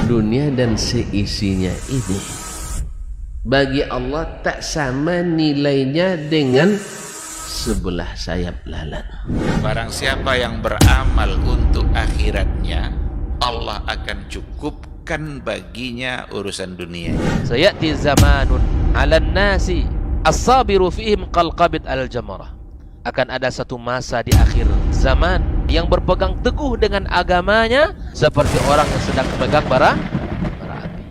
dunia dan seisinya ini bagi Allah tak sama nilainya dengan sebelah sayap lalat. Barang siapa yang beramal untuk akhiratnya, Allah akan cukupkan baginya urusan dunia. Sayati zamanun 'alan nasi as-sabiru fihim qalqabit al-jamarah. Akan ada satu masa di akhir zaman yang berpegang teguh dengan agamanya seperti orang yang sedang memegang bara api.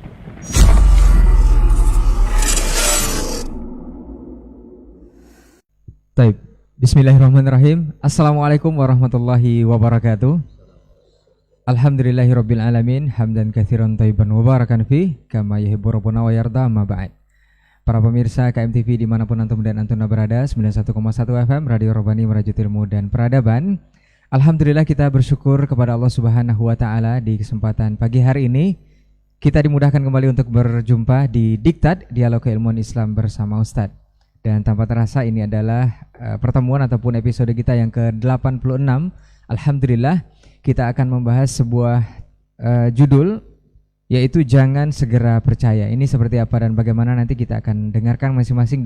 Taib. Bismillahirrahmanirrahim. Assalamualaikum warahmatullahi wabarakatuh. Alhamdulillahirabbil alamin, hamdan katsiran thayyiban mubarakan fi kama yuhibbu rabbuna wa yarda, amma ba'd. Para pemirsa KMTV dimanapun antum dan antuna berada, 91,1 FM Radio Robani Merajut Ilmu dan Peradaban. Alhamdulillah kita bersyukur kepada Allah Subhanahu wa taala di kesempatan pagi hari ini kita dimudahkan kembali untuk berjumpa di Diktat Dialog Keilmuan Islam bersama Ustadz. Dan tanpa terasa ini adalah pertemuan ataupun episode kita yang ke-86. Alhamdulillah kita akan membahas sebuah judul, yaitu jangan segera percaya. Ini seperti apa dan bagaimana nanti kita akan dengarkan masing-masing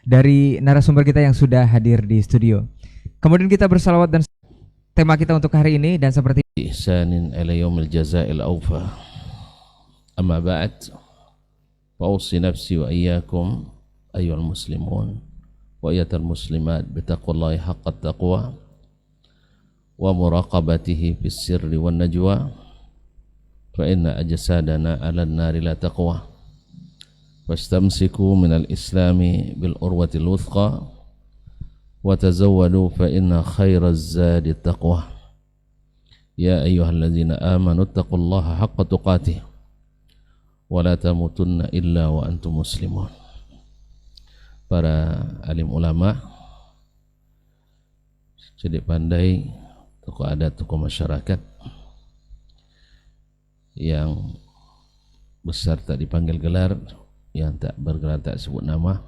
dari narasumber kita yang sudah hadir di studio. Kemudian kita bersalawat dan tema kita untuk hari ini dan seperti ihsanin ila yaumil jazaa'il awfa. Amma ba'd. Fausi nafsi wa iyyakum ayyuhal muslimun wa iyyatal muslimat bittaqwallahi haqqat taqwa wa muraqabatihi fis sirri wan najwa. فإن أجسادنا على النار لا تقوى فاستمسكوا من الإسلام بالعروة الوثقى وتزودوا فإن خير الزاد التقوى يا أيها الذين آمنوا اتقوا الله حق تقاته ولا تموتن إلا وأنتم مسلمون. Para alim ulama, cerdik pandai, tokoh adat, tokoh masyarakat yang besar tak dipanggil gelar, yang tak bergelar tak sebut nama,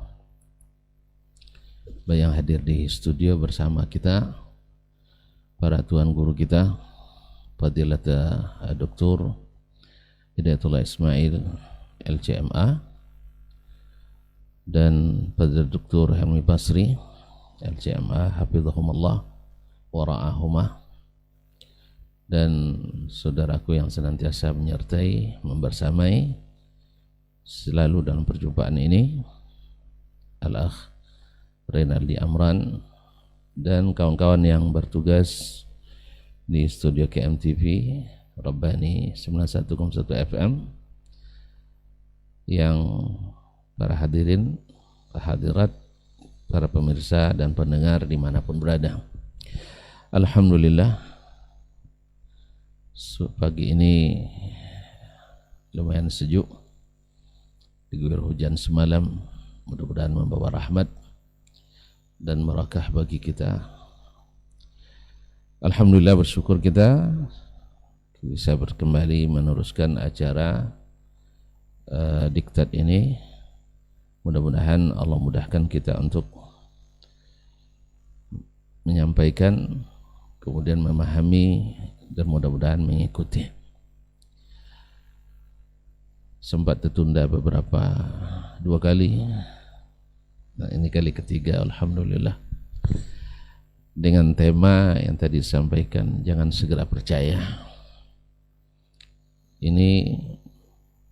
yang hadir di studio bersama kita, para tuan guru kita, Fadilat Dr. Hidayatullah Ismail LCMA dan Fadilat Dr. Helmi Basri LCMA Hafizahumullah wa ra'ahumah, dan saudaraku yang senantiasa menyertai, membersamai selalu dalam perjumpaan ini, Al-Akh Renaldi Amran, dan kawan-kawan yang bertugas di studio KMTV Rabbani 91,1 FM, yang para hadirin, para hadirat, para pemirsa dan pendengar dimanapun berada. Alhamdulillah, pagi ini lumayan sejuk, diguyur hujan semalam, mudah-mudahan membawa rahmat dan barakah bagi kita. Alhamdulillah, bersyukur kita bisa kembali meneruskan acara Diktat ini. Mudah-mudahan Allah mudahkan kita untuk menyampaikan, kemudian memahami, dan mudah-mudahan mengikuti. Sempat tertunda dua kali, nah ini kali ketiga, alhamdulillah, dengan tema yang tadi disampaikan, jangan segera percaya. Ini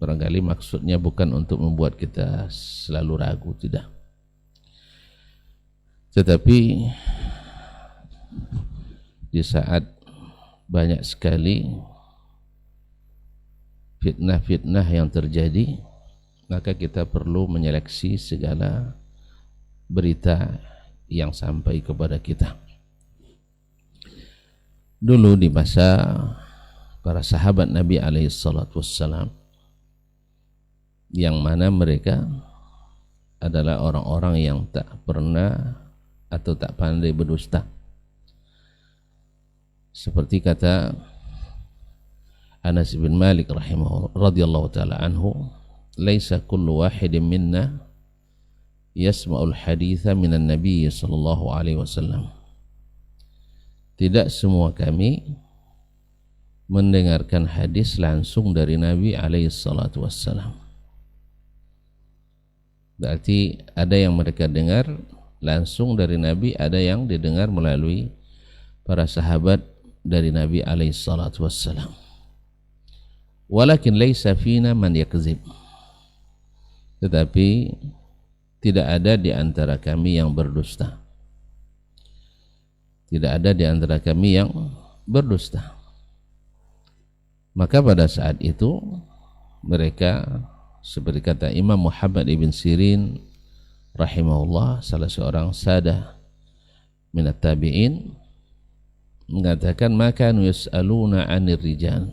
barangkali maksudnya bukan untuk membuat kita selalu ragu, tidak, tetapi di saat banyak sekali fitnah-fitnah yang terjadi, maka kita perlu menyeleksi segala berita yang sampai kepada kita. Dulu di masa para sahabat Nabi SAW, yang mana mereka adalah orang-orang yang tak pernah atau tak pandai berdusta. Seperti kata Anas bin Malik radhiyallahu taala anhu, "Laisa kullu wahidin minna yasma'ul haditha minan nabiy sallallahu alaihi wasallam." Tidak semua kami mendengarkan hadis langsung dari Nabi alaihi salatu wassalam. Berarti ada yang mereka dengar langsung dari Nabi, ada yang didengar melalui para sahabat dari Nabi alaihi salatu wassalam. Walakin laisa fina man yakzib, tetapi tidak ada di antara kami yang berdusta. Tidak ada di antara kami yang berdusta. Maka pada saat itu mereka, seperti kata Imam Muhammad ibn Sirin rahimahullah, salah seorang sadah minat tabi'in, mengatakan maka yus'aluna 'anir rijal.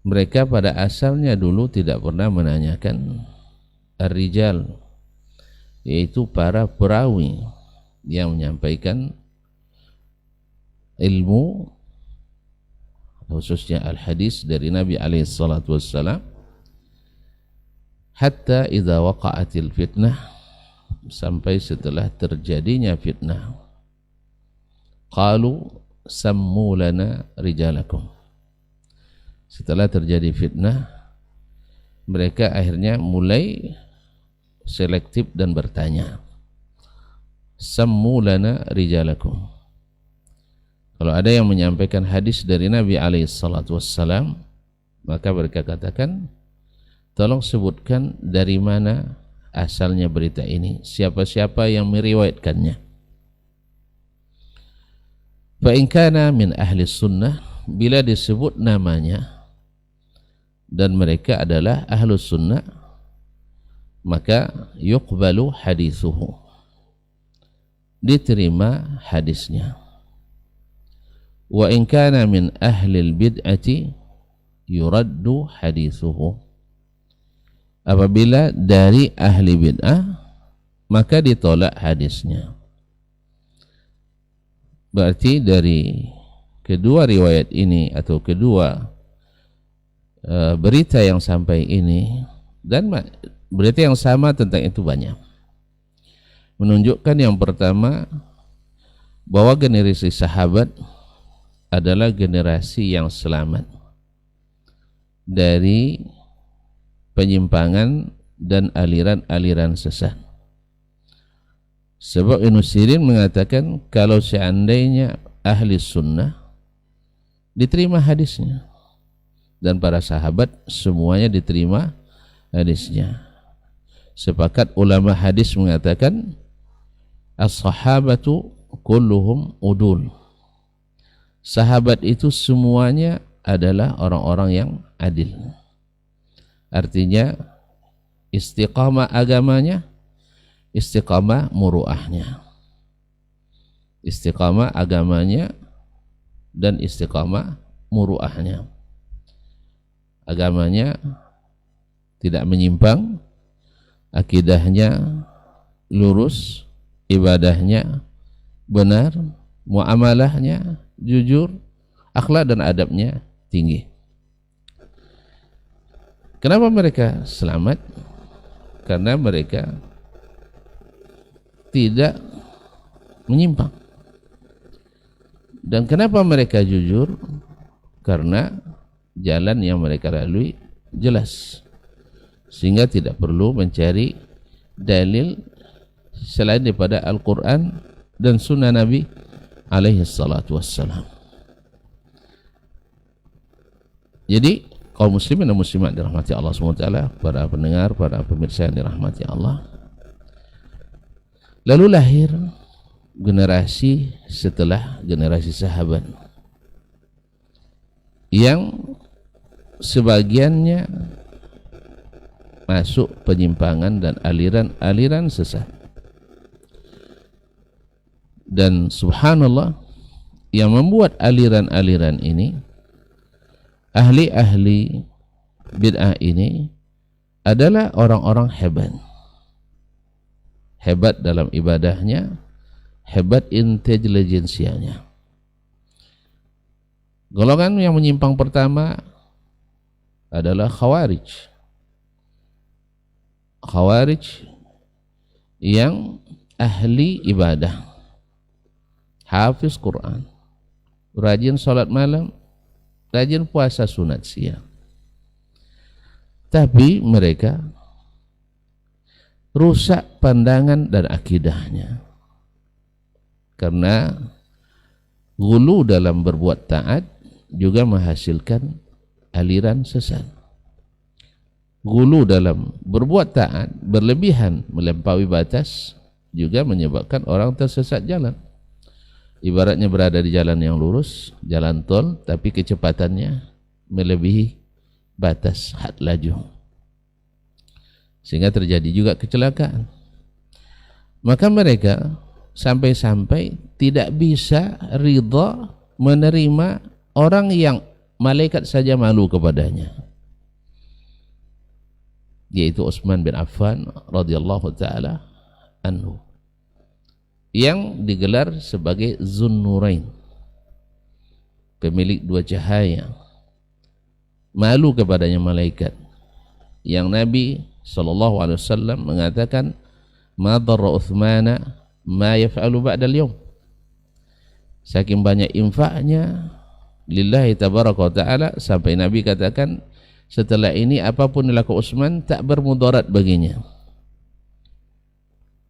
Mereka pada asalnya dulu tidak pernah menanyakan ar-rijal, yaitu para perawi yang menyampaikan ilmu khususnya al-hadis dari Nabi alaihi salatu wassalam, hatta idza waqa'atil fitnah, sampai setelah terjadinya fitnah, qalu sammu lana rijalakum. Setelah terjadi fitnah, mereka akhirnya mulai selektif dan bertanya, sammu lana rijalakum. Kalau ada yang menyampaikan hadis dari Nabi alaihi salatu wassalam, maka mereka katakan, tolong sebutkan dari mana asalnya berita ini, siapa-siapa yang meriwayatkannya. Fa in kana min ahli sunnah, bila disebut namanya dan mereka adalah ahlus sunnah, maka yuqbalu hadithuhu, diterima hadisnya. Wa in kana min ahlil bid'ati yuraddu hadithuhu, apabila dari ahli bid'ah maka ditolak hadisnya. Berarti dari kedua riwayat ini atau kedua berita yang sampai ini dan berita yang sama tentang itu banyak, menunjukkan yang pertama bahwa generasi sahabat adalah generasi yang selamat dari penyimpangan dan aliran-aliran sesat. Sebab Ibnu Sirin mengatakan kalau seandainya ahli sunnah diterima hadisnya, dan para sahabat semuanya diterima hadisnya. Sepakat ulama hadis mengatakan as-sahabatu kulluhum udul, sahabat itu semuanya adalah orang-orang yang adil. Artinya istiqamah agamanya, istiqamah muruahnya. Istiqamah agamanya dan istiqamah muruahnya. Agamanya tidak menyimpang, akidahnya lurus, ibadahnya benar, muamalahnya jujur, akhlak dan adabnya tinggi. Kenapa mereka selamat? Karena mereka tidak menyimpang. Dan kenapa mereka jujur? Karena jalan yang mereka lalui jelas, sehingga tidak perlu mencari dalil selain daripada Al-Quran dan Sunnah Nabi alaihi salatu wassalam. Jadi kaum muslimin dan muslimat dirahmati Allah SWT, para pendengar, para pemirsa yang dirahmati Allah, lalu lahir generasi setelah generasi sahabat yang sebagiannya masuk penyimpangan dan aliran-aliran sesat. Dan subhanallah, yang membuat aliran-aliran ini, ahli-ahli bid'ah ini adalah orang-orang hebat. Hebat dalam ibadahnya, hebat intelijensianya. Golongan yang menyimpang pertama adalah Khawarij. Khawarij yang ahli ibadah, hafiz Quran, rajin sholat malam, rajin puasa sunat siang. Tapi mereka rusak pandangan dan akidahnya. Karena gulu dalam berbuat taat juga menghasilkan aliran sesat. Gulu dalam berbuat taat berlebihan melampaui batas juga menyebabkan orang tersesat jalan. Ibaratnya berada di jalan yang lurus, jalan tol, tapi kecepatannya melebihi batas had laju, sehingga terjadi juga kecelakaan. Maka mereka sampai-sampai tidak bisa ridha menerima orang yang malaikat saja malu kepadanya, yaitu Utsman bin Affan radhiyallahu taala anhu, yang digelar sebagai Zunnurain, pemilik dua cahaya. Malu kepadanya malaikat, yang Nabi SAW mengatakan, ma dharra Uthmana ma yaf'alu ba'dal yawm. Saking banyak infaknya lillahi tabaraka wa ta'ala, sampai Nabi katakan, setelah ini apapun dilakukan Utsman tak bermudarat baginya.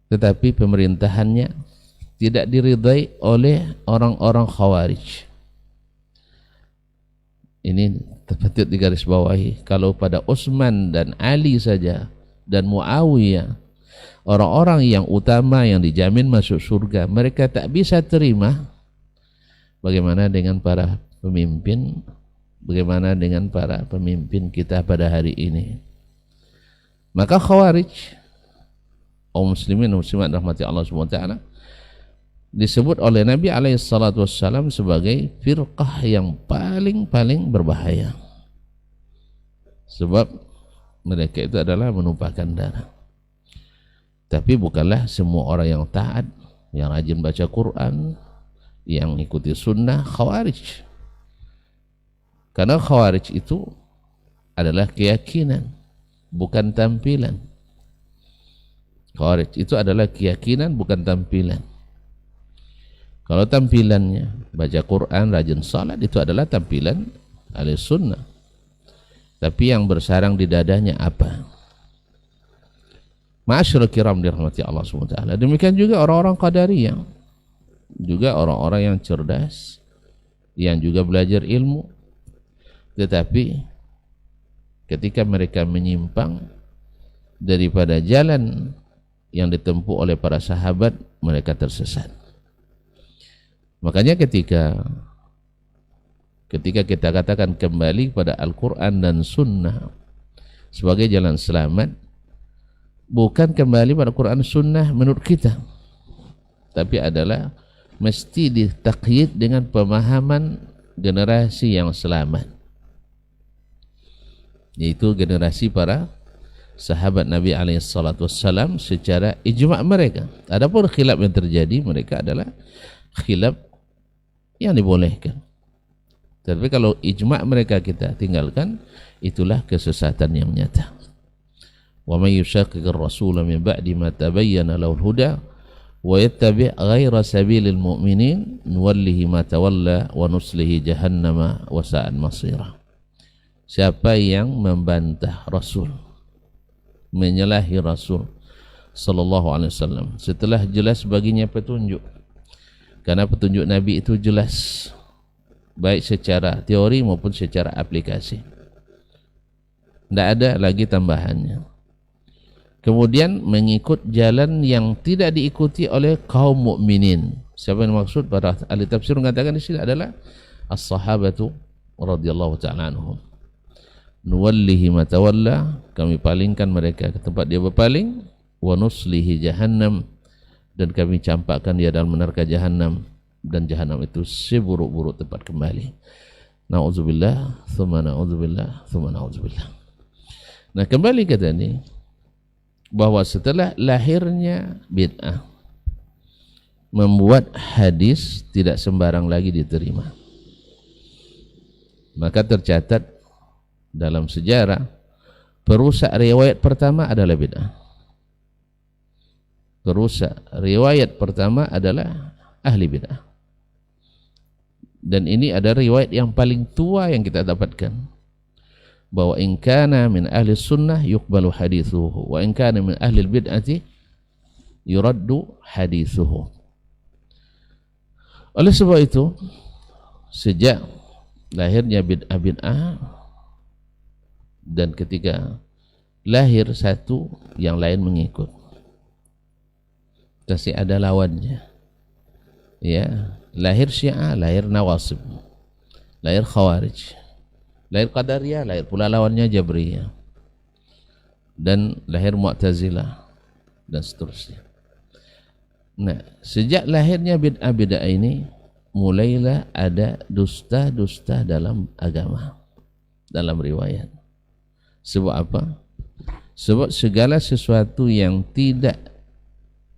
Tetapi pemerintahannya tidak diridai oleh orang-orang Khawarij. Ini patut digarisbawahi. Kalau pada Utsman dan Ali saja dan Muawiyah, orang-orang yang utama yang dijamin masuk surga, mereka tak bisa terima, bagaimana dengan para pemimpin, bagaimana dengan para pemimpin kita pada hari ini? Maka Khawarij, kaum muslimin dan muslimat rahmati Allah SWT, disebut oleh Nabi SAW sebagai firqah yang paling berbahaya, sebab mereka itu adalah menumpahkan darah. Tapi bukanlah semua orang yang taat, yang rajin baca Quran, yang ikuti sunnah Khawarij. Karena Khawarij itu adalah keyakinan, bukan tampilan. Khawarij itu adalah keyakinan, bukan tampilan. Kalau tampilannya baca Quran, rajin salat, itu adalah tampilan ahli sunnah. Tapi yang bersarang di dadanya apa? Ma'asyiral kiram dirahmati Allah SWT. Demikian juga orang-orang Qadariyah, juga orang-orang yang cerdas, yang juga belajar ilmu, tetapi ketika mereka menyimpang daripada jalan yang ditempuh oleh para sahabat, mereka tersesat. Makanya ketika kita katakan kembali pada Al-Quran dan Sunnah sebagai jalan selamat, bukan kembali pada Quran Sunnah menurut kita, tapi adalah mesti ditakyid dengan pemahaman generasi yang selamat, yaitu generasi para sahabat Nabi SAW secara ijma' mereka. Adapun khilaf yang terjadi, mereka adalah khilaf yang dibolehkan. Tapi kalau ijma' mereka kita tinggalkan, itulah kesesatan yang nyata. Wa may yushaqiqir rasula min ba'di ma tabayyana lahul huda wa yattabi' ghaira sabilil mu'minin nuwallihi ma tawalla wa nuslihi jahannama wa sa'at masira. Siapa yang membantah Rasul, menyalahi Rasul sallallahu alaihi wasallam setelah jelas baginya petunjuk, karena petunjuk Nabi itu jelas, baik secara teori maupun secara aplikasi, tidak ada lagi tambahannya. Kemudian mengikut jalan yang tidak diikuti oleh kaum mukminin. Siapa yang maksud? Para ahli tafsir mengatakan di sini adalah as-sahabatu radhiyallahu ta'ala anhum. Nuwallihi ma tawalla, kami palingkan mereka ke tempat dia berpaling, wa nuslihi jahannam, dan kami campakkan dia dalam neraka jahanam, dan jahanam itu seburuk-buruk tempat kembali. Na'udzubillah, thumma na'udzubillah, thumma na'udzubillah. Nah, kembali ke tadi, bahwa setelah lahirnya bid'ah, membuat hadis tidak sembarang lagi diterima. Maka tercatat dalam sejarah, perusak riwayat pertama adalah bid'ah. Perusak riwayat pertama adalah ahli bid'ah. Dan ini ada riwayat yang paling tua yang kita dapatkan, bahwa in kana min ahli sunnah yuqbalu hadithuhu wa in kana min ahli bid'ati yuraddu hadithuhu. Oleh sebab itu, sejak lahirnya bid'ah dan ketika lahir satu, yang lain mengikut, pasti ada lawannya. Ya, lahir Syiah, lahir Nawasib, lahir Khawarij, lahir Qadariyah, lahir pula lawannya Jabriyah, dan lahir Mu'tazilah, dan seterusnya. Nah, sejak lahirnya bid'ah ini, mulailah ada dusta-dusta dalam agama, dalam riwayat. Sebab apa? Sebab segala sesuatu yang tidak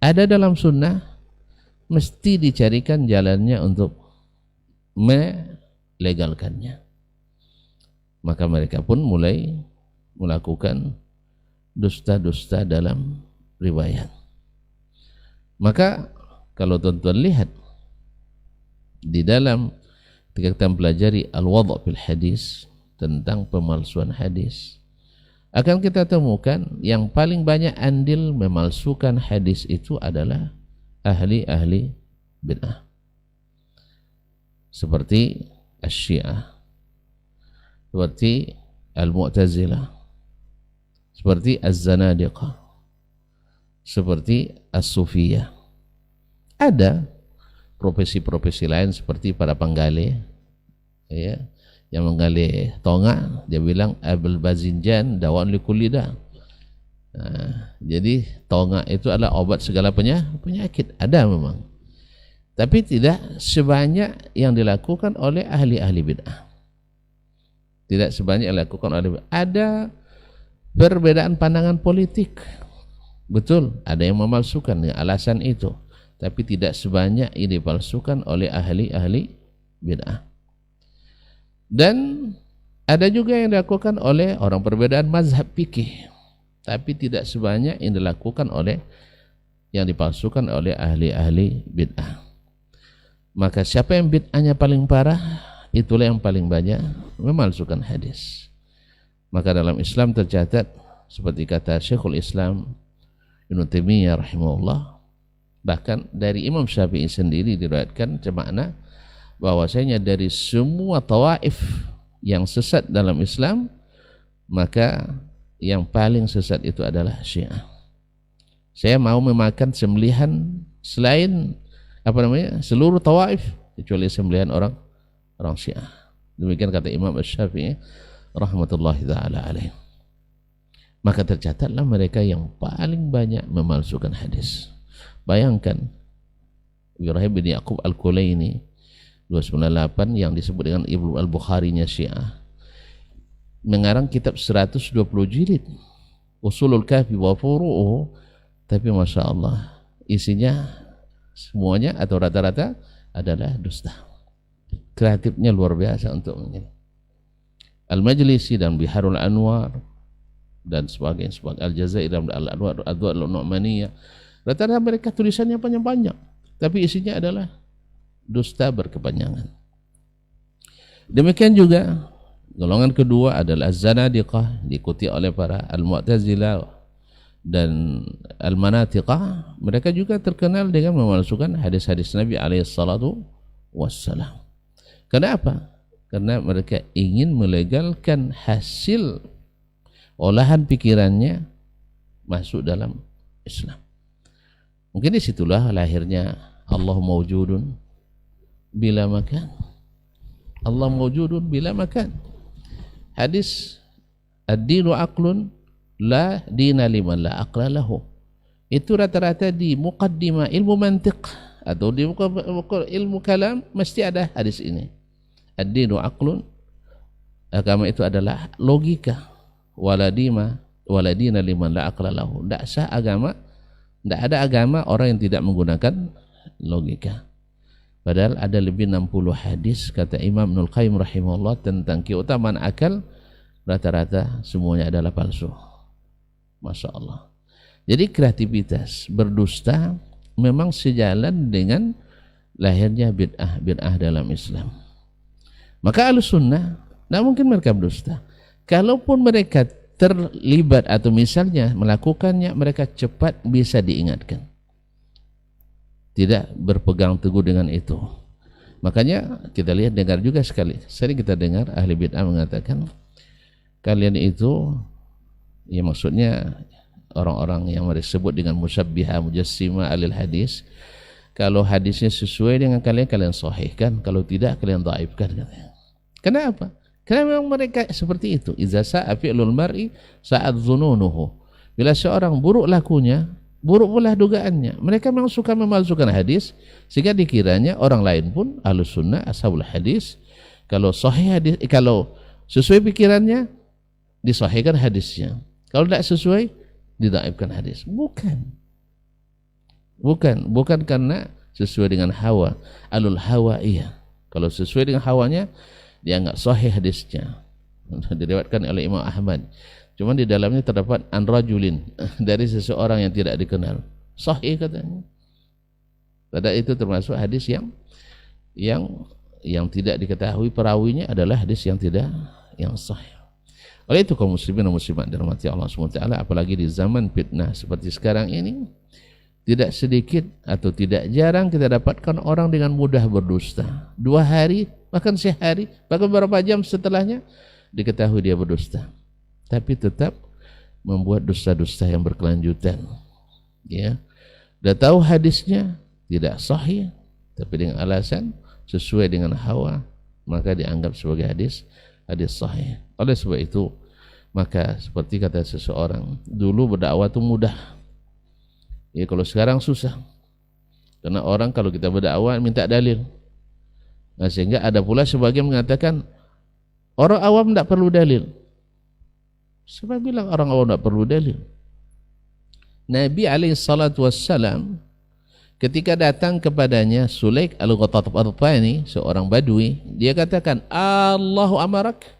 ada dalam sunnah mesti dicarikan jalannya untuk melegalkannya. Maka mereka pun mulai melakukan dusta-dusta dalam riwayat. Maka kalau tuan-tuan lihat di dalam ketika kita mempelajari al-wadha' fil hadis, tentang pemalsuan hadis, akan kita temukan yang paling banyak andil memalsukan hadis itu adalah ahli-ahli bid'ah, seperti Asy-Syiah, seperti Al-Mu'tazilah, seperti Az-Zanadiqah, seperti As-Sufiyah. Ada profesi-profesi lain seperti para penggali, ya, yang menggali tonga, dia bilang Abul Bazinjan dawan likulli da. Nah, jadi tonga itu adalah obat segala penyakit. Ada memang, tapi tidak sebanyak yang dilakukan oleh ahli-ahli bid'ah. Tidak sebanyak yang dilakukan oleh bid'ah. Ada perbedaan pandangan politik, betul, ada yang memalsukan dengan alasan itu, tapi tidak sebanyak yang dipalsukan oleh ahli-ahli bid'ah. Dan ada juga yang dilakukan oleh orang perbedaan mazhab fikih, tapi tidak sebanyak yang dilakukan oleh yang dipalsukan oleh ahli-ahli bid'ah. Maka siapa yang bid'ahnya paling parah, itulah yang paling banyak memalsukan hadis. Maka dalam Islam tercatat, seperti kata Syekhul Islam Ibnu Taimiyah rahimahullah, bahkan dari Imam Syafi'i sendiri diriwayatkan semakna bahwasanya dari semua tawaif yang sesat dalam Islam, maka yang paling sesat itu adalah Syiah. Saya mau memakan sembelihan selain seluruh tawaif kecuali sembelihan orang Syiah. Demikian kata Imam Asy-Syafi'i rahmatullahi taala alaih. Maka tercatatlah mereka yang paling banyak memalsukan hadis. Bayangkan Ibrahim bin Yaqub Al-Kulaini 298 yang disebut dengan Ibnu Al-Bukharinya Syiah, mengarang kitab 120 jilid Usulul Kafi wa Furu'uhu, tapi Masya Allah isinya semuanya atau rata-rata adalah dusta. Kreatifnya luar biasa untuk ini. Al-Majlisi dan Biharul Anwar dan sebagainya, Al-Jazair dan Al-Anwar Al-Nu'maniyah, rata-rata mereka tulisannya panjang-panjang, tapi isinya adalah dusta berkepanjangan. Demikian juga golongan kedua adalah Az-Zanadiqah, diikuti oleh para Al-Mu'tazilah dan Al-Manatiqah. Mereka juga terkenal dengan memalsukan hadis-hadis Nabi alaihissalatu wassalam. Kenapa? Karena mereka ingin melegalkan hasil olahan pikirannya masuk dalam Islam. Mungkin disitulah lahirnya Allah mawjudun bila makan. Allah mawjudun bila makan. Hadis ad-dinu aqlun la dina liman la aqla lahu. Itu rata-rata di muqaddimah ilmu mantiq atau di ilmu kalam mesti ada hadis ini. Ad-dinu aqlun, agama itu adalah logika. Waladina liman la aqla lahu. Tidak sah agama, tidak ada agama orang yang tidak menggunakan logika. Padahal ada lebih 60 hadis kata Imam Ibnul Qayyim rahimahullah tentang keutamaan akal, rata-rata semuanya adalah palsu. Masya Allah. Jadi kreativitas berdusta memang sejalan dengan lahirnya bid'ah dalam Islam. Maka Ahlus Sunnah tidak mungkin mereka berdusta. Kalaupun mereka terlibat atau misalnya melakukannya, mereka cepat bisa diingatkan, tidak berpegang teguh dengan itu. Makanya kita lihat, dengar juga sekali, sering kita dengar ahli bid'ah mengatakan kalian itu, ya maksudnya orang-orang yang disebut dengan musyabbihah, mujassima, alil hadis, kalau hadisnya sesuai dengan kalian, kalian sahihkan, kalau tidak, kalian dhaifkan. Kenapa? Karena memang mereka seperti itu. Idza sa'a fi'lul mar'i sa'at dhununuhu. Bila seorang buruk lakunya, buruk pula dugaannya. Mereka memang suka memalsukan hadis, sehingga dikiranya orang lain pun Ahlus Sunnah, ashabul hadis, kalau sahih hadis, kalau sesuai pikirannya, disahihkan hadisnya. Kalau tidak sesuai, didhaifkan hadis. Bukan karena sesuai dengan hawa. Alul hawa iya. Kalau sesuai dengan hawanya, dia enggak sahih hadisnya. Diriwayatkan oleh Imam Ahmad. Cuma di dalamnya terdapat an rajulin, dari seseorang yang tidak dikenal. Sahih katanya. Padahal itu termasuk hadis yang tidak diketahui perawinya adalah hadis yang sahih. Oleh itu kaum muslimin dan muslimat dirahmati Allah SWT, apalagi di zaman fitnah seperti sekarang ini, tidak sedikit atau tidak jarang kita dapatkan orang dengan mudah berdusta. 2 hari, bahkan sehari, bahkan beberapa jam setelahnya diketahui dia berdusta, tapi tetap membuat dusta-dusta yang berkelanjutan. Ya, sudah tahu hadisnya tidak sahih, tapi dengan alasan sesuai dengan hawa, maka dianggap sebagai hadis sahih. Oleh sebab itu, maka seperti kata seseorang, dulu berdakwah itu mudah. Ya, kalau sekarang susah. Karena orang kalau kita berdakwah minta dalil. Nah, sehingga ada pula sebagian mengatakan orang awam tidak perlu dalil. Siapa bilang orang awam tidak perlu dalil? Nabi SAW ketika datang kepadanya Sulaik al-Ghatafani, seorang badui, dia katakan, Allahu amarak.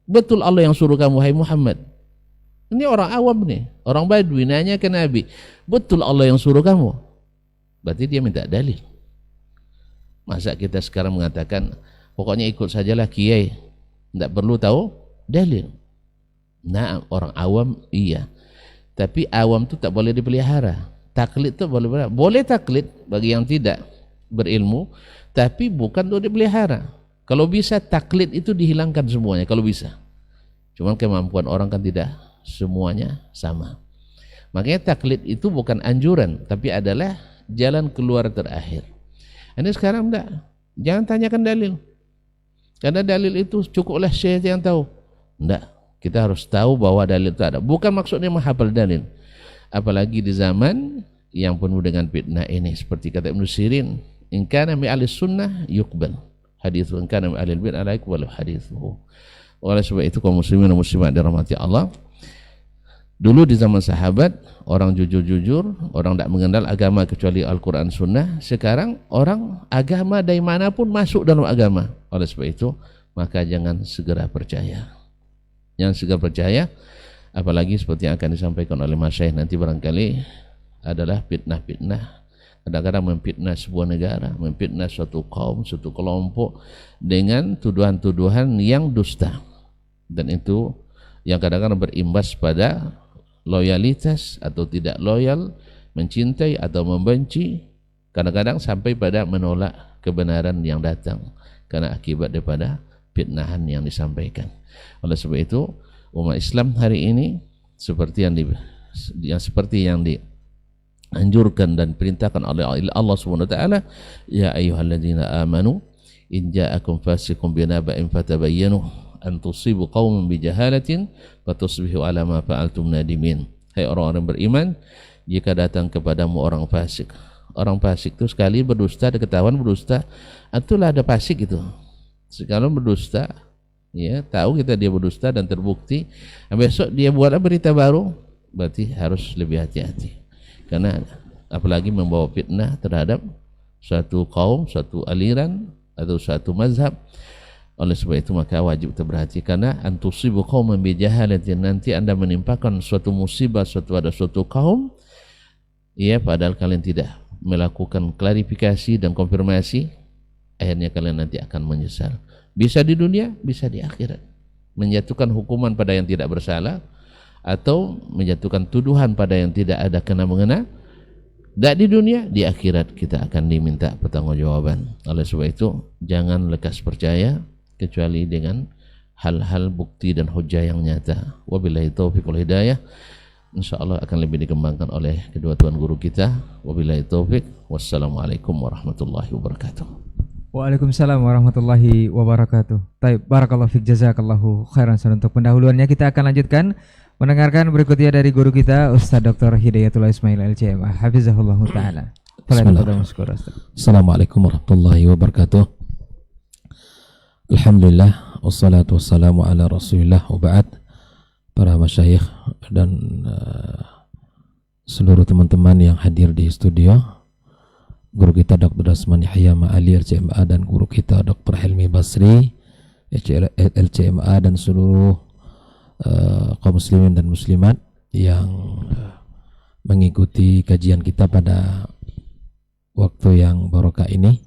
Betul Allah yang suruh kamu, hai Muhammad. Ini orang awam nih, orang badui nanya ke Nabi, betul Allah yang suruh kamu? Berarti dia minta dalil. Masa kita sekarang mengatakan pokoknya ikut sajalah kiai, tidak perlu tahu dalil. Nah, orang awam iya, tapi awam itu tak boleh dipelihara. Taklid itu boleh taklid bagi yang tidak berilmu, tapi bukan untuk dipelihara. Kalau bisa taklid itu dihilangkan semuanya kalau bisa. Cuman kemampuan orang kan tidak semuanya sama. Makanya taklid itu bukan anjuran, tapi adalah jalan keluar terakhir. Ini sekarang enggak. Jangan tanyakan dalil. Karena dalil itu cukuplah syekh yang tahu. Enggak. Kita harus tahu bahwa dalil itu ada. Bukan maksudnya menghafal dalil. Apalagi di zaman yang penuh dengan fitnah ini. Seperti kata Ibnu Sirin, in kana mi ahli sunnah yuqbal hadithu, in kana mi ahli bid'ah la yuqbalu hadithuhu. Oleh sebab itu kaum muslimin dan muslimat dirahmati Allah, dulu di zaman sahabat orang jujur-jujur, orang tidak mengenal agama kecuali Al-Quran Sunnah. Sekarang orang agama dari manapun masuk dalam agama. Oleh sebab itu maka jangan segera percaya. Jangan segera percaya, apalagi seperti yang akan disampaikan oleh Mas Syekh nanti barangkali adalah fitnah-fitnah. Kadang-kadang memfitnah sebuah negara, memfitnah suatu kaum, suatu kelompok dengan tuduhan-tuduhan yang dusta. Dan itu yang kadang-kadang berimbas pada loyalitas atau tidak loyal, mencintai atau membenci, kadang-kadang sampai pada menolak kebenaran yang datang karena akibat daripada fitnahan yang disampaikan. Oleh sebab itu umat Islam hari ini seperti yang dianjurkan dan perintahkan oleh Allah Subhanahu wa taala, ya ayyuhalladzina amanu in ja'akum fasiqun binaba'in fatabayyanu an tusibu qauman bijahalatin fatusbihu ala ma fa'altum nadimin. Hai orang-orang beriman, jika datang kepadamu orang fasik. Orang fasik itu sekali berdusta, ketahuan berdusta, itulah ada fasik itu. Sekali berdusta, ya, tahu kita dia berdusta dan terbukti, besok dia buat berita baru, berarti harus lebih hati-hati. Karena apalagi membawa fitnah terhadap suatu kaum, suatu aliran atau suatu mazhab. Oleh sebab itu maka wajib kita berhati, karena antusibu qauman bijahalatin, nanti Anda menimpakan suatu musibah pada suatu kaum, ya, padahal kalian tidak melakukan klarifikasi dan konfirmasi, akhirnya kalian nanti akan menyesal. Bisa di dunia, bisa di akhirat. Menjatuhkan hukuman pada yang tidak bersalah atau menjatuhkan tuduhan pada yang tidak ada kena mengena. Tidak di dunia, di akhirat kita akan diminta pertanggungjawaban. Oleh sebab itu, jangan lekas percaya kecuali dengan hal-hal bukti dan hujah yang nyata. Wabillahi taufiq wal hidayah. InsyaAllah akan lebih dikembangkan oleh kedua tuan guru kita. Wabillahi taufiq. Wassalamualaikum warahmatullahi wabarakatuh. Waalaikumsalam warahmatullahi wabarakatuh. Taib, barakallahu fiik, jazakallahu khairan. Untuk pendahuluannya kita akan lanjutkan mendengarkan berikutnya dari guru kita Ustaz Dr. Hidayatullah Ismail LCMA hafizahullah taala. Assalamualaikum warahmatullahi wabarakatuh. Alhamdulillah wassalatu wassalamu ala Rasulillah wa ba'd. Para masyayikh dan seluruh teman-teman yang hadir di studio, guru kita Dr. Dasman Yahya Ma'ali LCMA dan guru kita Dr. Helmi Basri LCMA dan seluruh kaum muslimin dan muslimat yang mengikuti kajian kita pada waktu yang barokah ini,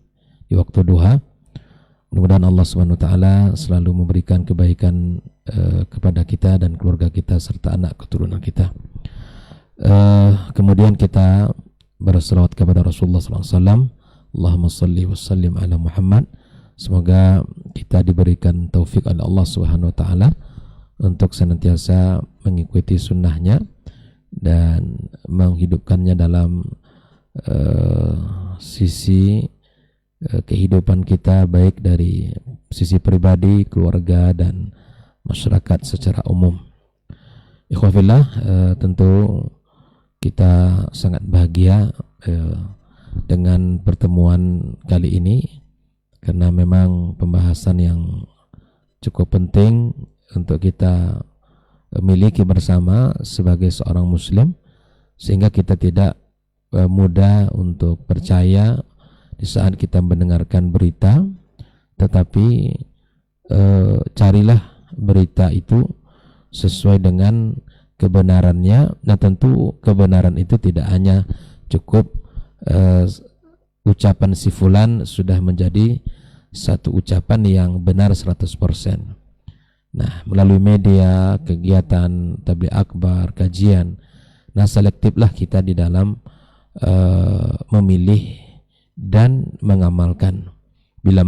di waktu duha. Mudah-mudahan Allah SWT selalu memberikan kebaikan kepada kita dan keluarga kita serta anak keturunan kita. Kemudian kita berselawat kepada Rasulullah SAW. Allahumma salli wa sallim ala Muhammad. Semoga kita diberikan taufik oleh Allah SWT untuk senantiasa mengikuti sunnahnya dan menghidupkannya dalam sisi kehidupan kita, baik dari sisi pribadi, keluarga, dan masyarakat secara umum. Ikhwafillah, tentu kita sangat bahagia dengan pertemuan kali ini karena memang pembahasan yang cukup penting untuk kita miliki bersama sebagai seorang muslim, sehingga kita tidak mudah untuk percaya di saat kita mendengarkan berita, tetapi carilah berita itu sesuai dengan kebenarannya. Nah, tentu kebenaran itu tidak hanya cukup ucapan si fulan sudah menjadi satu ucapan yang benar 100%. Nah, melalui media, kegiatan tabligh akbar, kajian, nah selektiflah kita di dalam memilih dan mengamalkan. Bila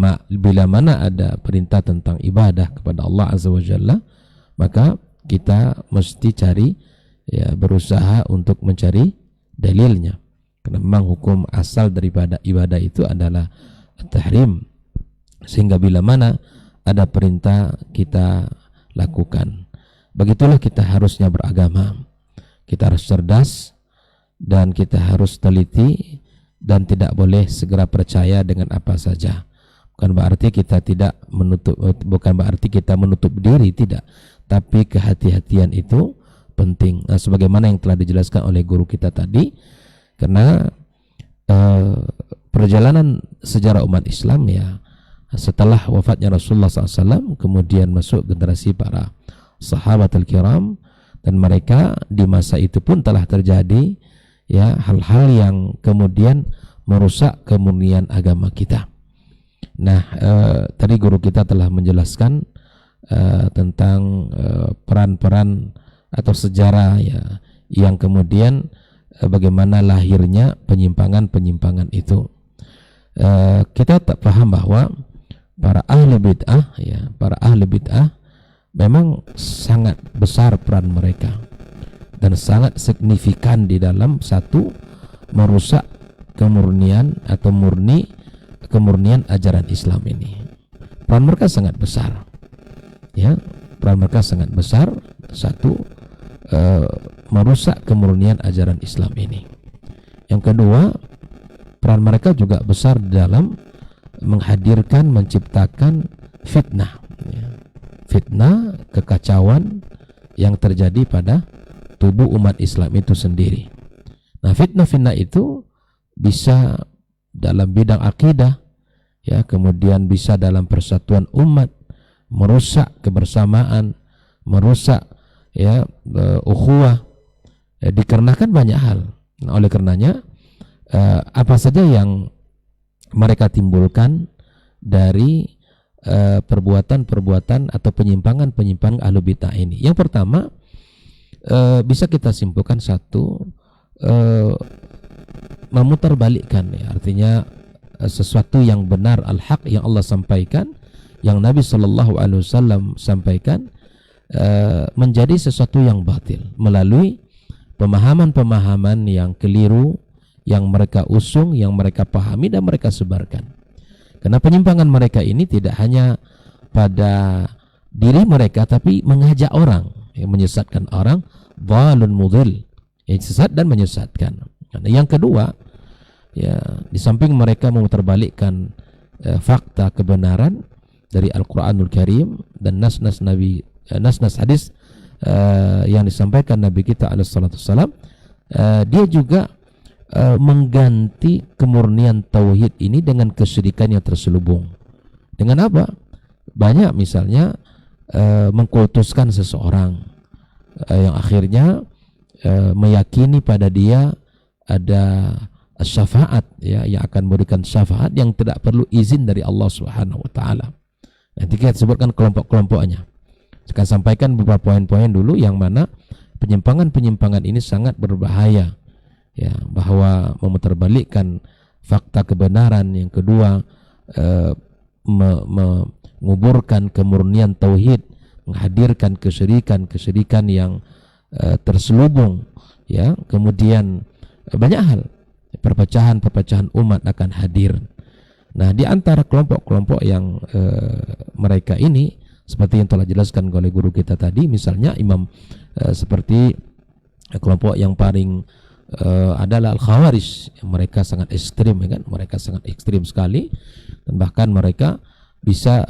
mana ada perintah tentang ibadah kepada Allah Azza wa Jalla, maka kita mesti cari, ya, berusaha untuk mencari dalilnya. Karena memang hukum asal daripada ibadah itu adalah tahrim, sehingga bila mana ada perintah kita lakukan. Begitulah kita harusnya beragama. Kita harus cerdas dan kita harus teliti dan tidak boleh segera percaya dengan apa saja. Bukan berarti kita menutup diri, tidak. Tapi kehati-hatian itu penting. Nah, sebagaimana yang telah dijelaskan oleh guru kita tadi, karena perjalanan sejarah umat Islam, ya, setelah wafatnya Rasulullah SAW, kemudian masuk generasi para sahabat al-kiram, dan mereka di masa itu pun telah terjadi, ya, hal-hal yang kemudian merusak kemurnian agama kita. Nah, tadi guru kita telah menjelaskan tentang peran-peran atau sejarah, ya, yang kemudian bagaimana lahirnya penyimpangan-penyimpangan itu. Kita tak paham bahwa para ahli bid'ah, ya, para ahli bid'ah memang sangat besar peran mereka dan sangat signifikan di dalam satu merusak kemurnian atau kemurnian ajaran Islam ini. Peran mereka sangat besar, ya, peran mereka sangat besar. Satu, merusak kemurnian ajaran Islam ini. Yang kedua, peran mereka juga besar dalam menghadirkan, menciptakan fitnah, ya. Fitnah, kekacauan yang terjadi pada tubuh umat Islam itu sendiri. Nah, fitnah-fitnah itu bisa dalam bidang akidah, ya, kemudian bisa dalam persatuan umat, merusak kebersamaan, merusak, ya, ukhuwah, ya, dikarenakan banyak hal. Nah, oleh karenanya apa saja yang mereka timbulkan dari perbuatan-perbuatan atau penyimpangan-penyimpangan ahlu bid'ah ini. Yang pertama, bisa kita simpulkan satu, memutarbalikkan, ya, artinya sesuatu yang benar, al-haq yang Allah sampaikan, yang Nabi SAW sampaikan, menjadi sesuatu yang batil melalui pemahaman-pemahaman yang keliru yang mereka usung, yang mereka pahami dan mereka sebarkan. Karena penyimpangan mereka ini tidak hanya pada diri mereka, tapi mengajak orang, menyesatkan orang, dhalun mudhil, sesat dan menyesatkan. Nah, yang kedua, ya, di samping mereka memutarbalikkan fakta kebenaran dari Al-Qur'anul Karim dan nas-nas hadis yang disampaikan Nabi kita alaihi salatu wassalam, dia juga mengganti kemurnian tauhid ini dengan kesyirikan yang terselubung. Dengan apa? Banyak misalnya mengkultuskan seseorang yang akhirnya meyakini pada dia ada syafaat, ya, yang akan memberikan syafaat yang tidak perlu izin dari Allah Subhanahu wa taala. Nanti kita sebutkan kelompok-kelompoknya. Saya sampaikan beberapa poin-poin dulu yang mana penyimpangan-penyimpangan ini sangat berbahaya. Ya, bahwa memutarbalikkan fakta kebenaran. Yang kedua, menguburkan kemurnian tauhid, menghadirkan kesyirikan yang terselubung, ya. Kemudian banyak hal, perpecahan umat akan hadir. Nah, di antara kelompok-kelompok yang mereka ini, seperti yang telah dijelaskan oleh guru kita tadi, misalnya imam seperti kelompok yang paling adalah Al-Khawarij. Mereka sangat ekstrim, ya kan? Mereka sangat ekstrim sekali, dan bahkan mereka bisa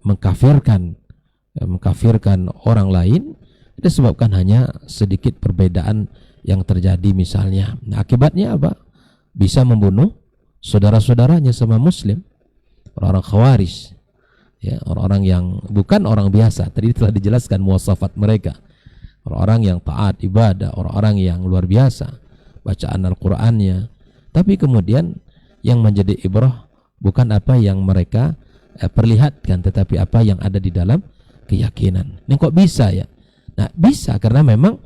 mengkafirkan orang lain disebabkan hanya sedikit perbedaan yang terjadi misalnya. Nah, akibatnya apa? Bisa membunuh saudara-saudaranya sama muslim, orang-orang Khawarij, ya, orang-orang yang bukan orang biasa. Tadi telah dijelaskan muwasafat mereka. Orang-orang yang taat ibadah, orang-orang yang luar biasa bacaan Al-Qur'annya. Tapi kemudian yang menjadi ibrah bukan apa yang mereka perlihatkan, tetapi apa yang ada di dalam keyakinan. Ini kok bisa, ya? Nah, bisa karena memang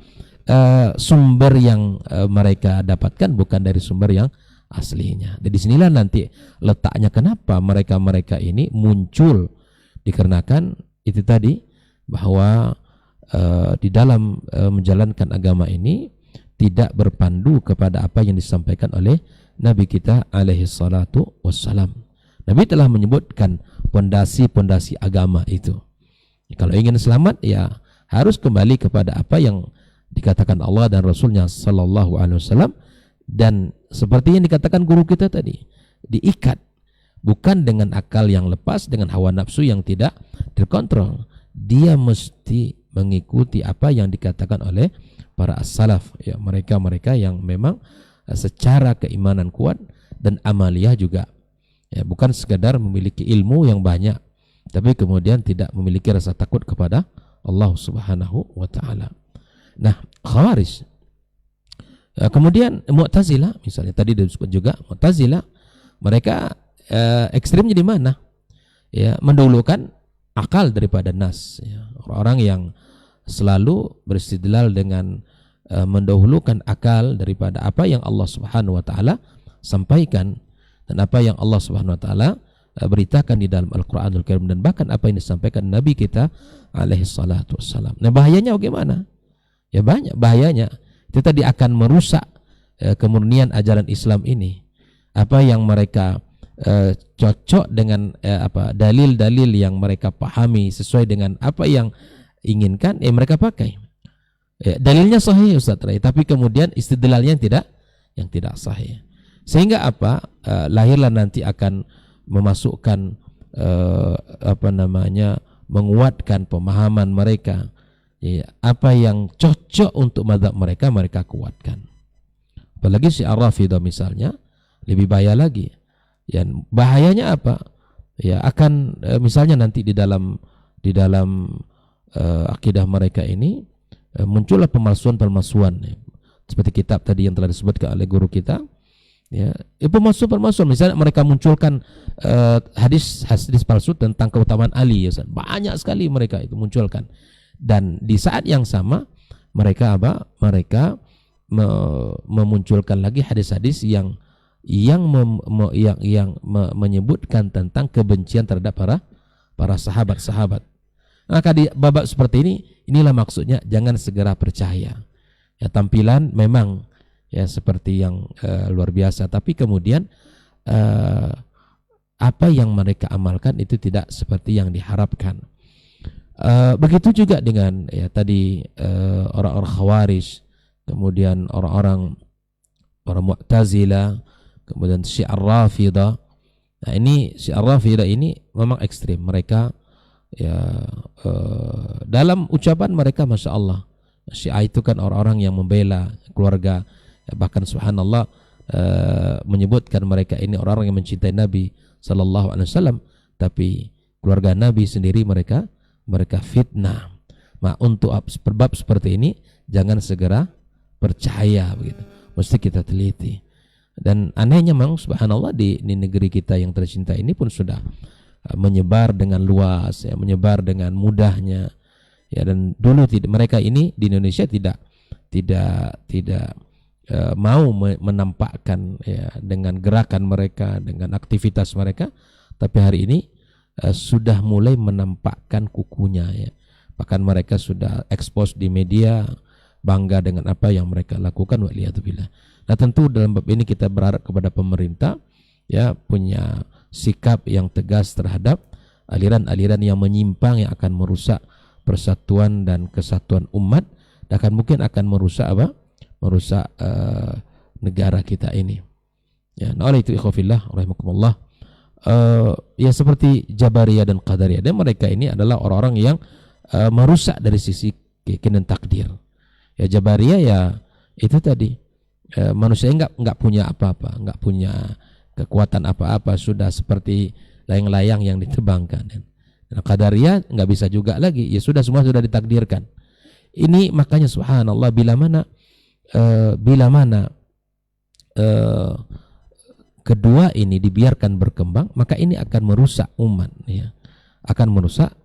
sumber yang mereka dapatkan bukan dari sumber yang aslinya. Dan disinilah nanti letaknya kenapa mereka ini muncul, dikarenakan itu tadi, bahwa di dalam menjalankan agama ini tidak berpandu kepada apa yang disampaikan oleh Nabi kita alaihi salatu wassalam. Nabi telah menyebutkan pondasi-pondasi agama itu. Kalau ingin selamat, ya harus kembali kepada apa yang dikatakan Allah dan Rasulnya sallallahu alaihi wasallam, dan seperti yang dikatakan guru kita tadi, diikat bukan dengan akal yang lepas, dengan hawa nafsu yang tidak terkontrol. Dia mesti mengikuti apa yang dikatakan oleh para as-salaf, ya, mereka yang memang secara keimanan kuat dan amaliyah juga, ya, bukan sekadar memiliki ilmu yang banyak tapi kemudian tidak memiliki rasa takut kepada Allah Subhanahu wa taala. Nah, Khawarij, kemudian Mu'tazilah misalnya tadi disebut juga, Mu'tazilah mereka ekstrimnya di mana? Ya, mendahulukan akal daripada nas, ya. Orang-orang yang selalu beristidlal dengan mendahulukan akal daripada apa yang Allah Subhanahu wa taala sampaikan dan apa yang Allah Subhanahu wa taala beritakan di dalam Al-Qur'anul Karim, dan bahkan apa yang disampaikan Nabi kita alaihi salatu wassalam. Nah, bahayanya bagaimana? Ya, banyak bahayanya. Itu tadi akan merusak kemurnian ajaran Islam ini. Apa yang mereka cocok dengan dalil-dalil yang mereka pahami sesuai dengan apa yang inginkan, mereka pakai. Dalilnya sahih Ustaz Rai, tapi kemudian istidlalnya yang tidak sahih. Sehingga lahirlah nanti akan memasukkan menguatkan pemahaman mereka. Ya, apa yang cocok untuk mazhab mereka kuatkan. Apalagi si Ar-Rafidah misalnya, lebih bahaya lagi. Ya, bahayanya apa? Ya, akan misalnya nanti di dalam akidah mereka ini muncullah pemalsuan-pemalsuan, ya. Seperti kitab tadi yang telah disebutkan oleh guru kita, Ya, pemalsu misalnya mereka munculkan hadis palsu tentang keutamaan Ali, ya Ustaz. Banyak sekali mereka itu munculkan. Dan di saat yang sama mereka memunculkan lagi hadis-hadis yang menyebutkan tentang kebencian terhadap para sahabat-sahabat. Maka di babak seperti inilah maksudnya jangan segera percaya. Ya, tampilan memang ya seperti yang luar biasa, tapi kemudian apa yang mereka amalkan itu tidak seperti yang diharapkan. Begitu juga dengan ya tadi orang-orang Khawarij, kemudian orang Mu'tazilah, kemudian Syiah Rafidah. Nah, ini Syiah Rafidah ini memang ekstrim. Mereka ya dalam ucapan mereka Masya Allah, Syiah itu kan orang-orang yang membela keluarga, ya, bahkan subhanallah menyebutkan mereka ini orang-orang yang mencintai Nabi Sallallahu Alaihi Wasallam, tapi keluarga Nabi sendiri mereka fitnah. Nah, untuk sebab seperti ini jangan segera percaya begitu. Mesti kita teliti. Dan anehnya memang subhanallah di negeri kita yang tercinta ini pun sudah menyebar dengan luas, ya, menyebar dengan mudahnya. Ya, dan dulu mereka ini di Indonesia tidak mau menampakkan ya, dengan gerakan mereka, dengan aktivitas mereka, tapi hari ini sudah mulai menampakkan kukunya, ya. Bahkan mereka sudah expose di media, bangga dengan apa yang mereka lakukan, waliyadzubillah. Nah, tentu dalam bab ini kita berharap kepada pemerintah ya punya sikap yang tegas terhadap aliran-aliran yang menyimpang yang akan merusak persatuan dan kesatuan umat, dan mungkin akan merusak merusak negara kita ini. Ya, nah oleh itu ikhwafillah rahimakumullah, ya seperti Jabariyah dan Qadariyah, dan mereka ini adalah orang-orang yang merusak dari sisi keyakinan takdir. Ya, Jabariyah ya itu tadi manusia nggak punya apa-apa, nggak punya kekuatan apa-apa, sudah seperti layang-layang yang ditebangkan. Dan Qadariyah nggak bisa juga lagi, ya sudah semua sudah ditakdirkan. Ini makanya subhanallah bila mana kedua ini dibiarkan berkembang, maka ini akan merusak umat, ya. Akan merusak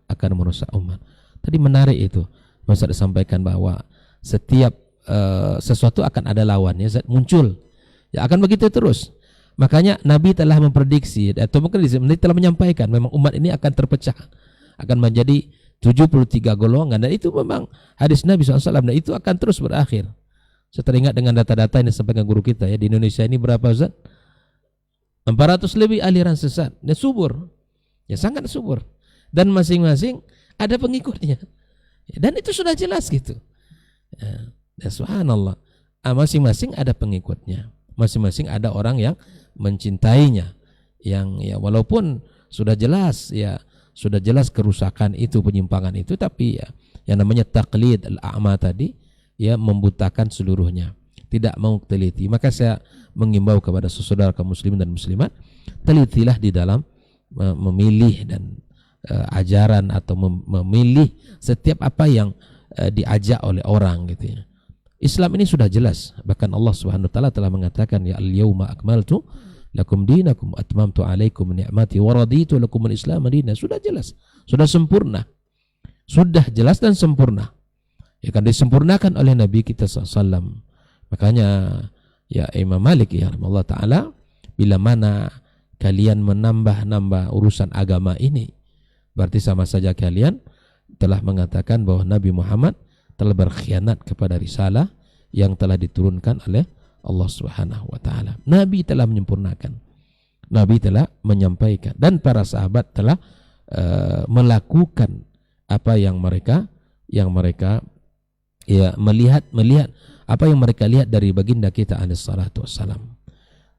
umat. Tadi menarik itu Ustaz disampaikan bahwa setiap sesuatu akan ada lawannya, muncul. Ya akan begitu terus. Makanya Nabi telah memprediksi atau mungkin Nabi telah menyampaikan memang umat ini akan terpecah, akan menjadi 73 golongan, dan itu memang hadis Nabi SAW, dan itu akan terus berakhir. Saya teringat dengan data-data yang disampaikan guru kita, ya, di Indonesia ini berapa Ustaz? 400 lebih aliran sesat, dan subur, ya sangat subur, dan masing-masing ada pengikutnya, ya, dan itu sudah jelas gitu. Ya, dan subhanallah, masing-masing ada pengikutnya, masing-masing ada orang yang mencintainya, yang ya walaupun sudah jelas kerusakan itu, penyimpangan itu, tapi ya yang namanya taklid al-a'ma tadi ya membutakan seluruhnya, tidak mau teliti. Maka saya mengimbau kepada saudara kaum muslimin dan muslimat, telitilah di dalam memilih dan ajaran atau memilih setiap apa yang diajak oleh orang gitu ya. Islam ini sudah jelas, bahkan Allah Subhanahu wa taala telah mengatakan ya al-yauma akmaltu lakum dinakum atmamtu alaikum ni'mati wa raditu lakum al-islam dinan. Sudah jelas, sudah sempurna, sudah jelas dan sempurna, ya kan, disempurnakan oleh Nabi kita SAW. Makanya ya Imam Malik ya Allah taala, bila mana kalian menambah urusan agama ini, berarti sama saja kalian telah mengatakan bahwa Nabi Muhammad telah berkhianat kepada risalah yang telah diturunkan oleh Allah Subhanahu wa taala. Nabi telah menyempurnakan, Nabi telah menyampaikan, dan para sahabat telah melakukan apa yang mereka ya melihat apa yang mereka lihat dari baginda kita alaihi salatu wassalam.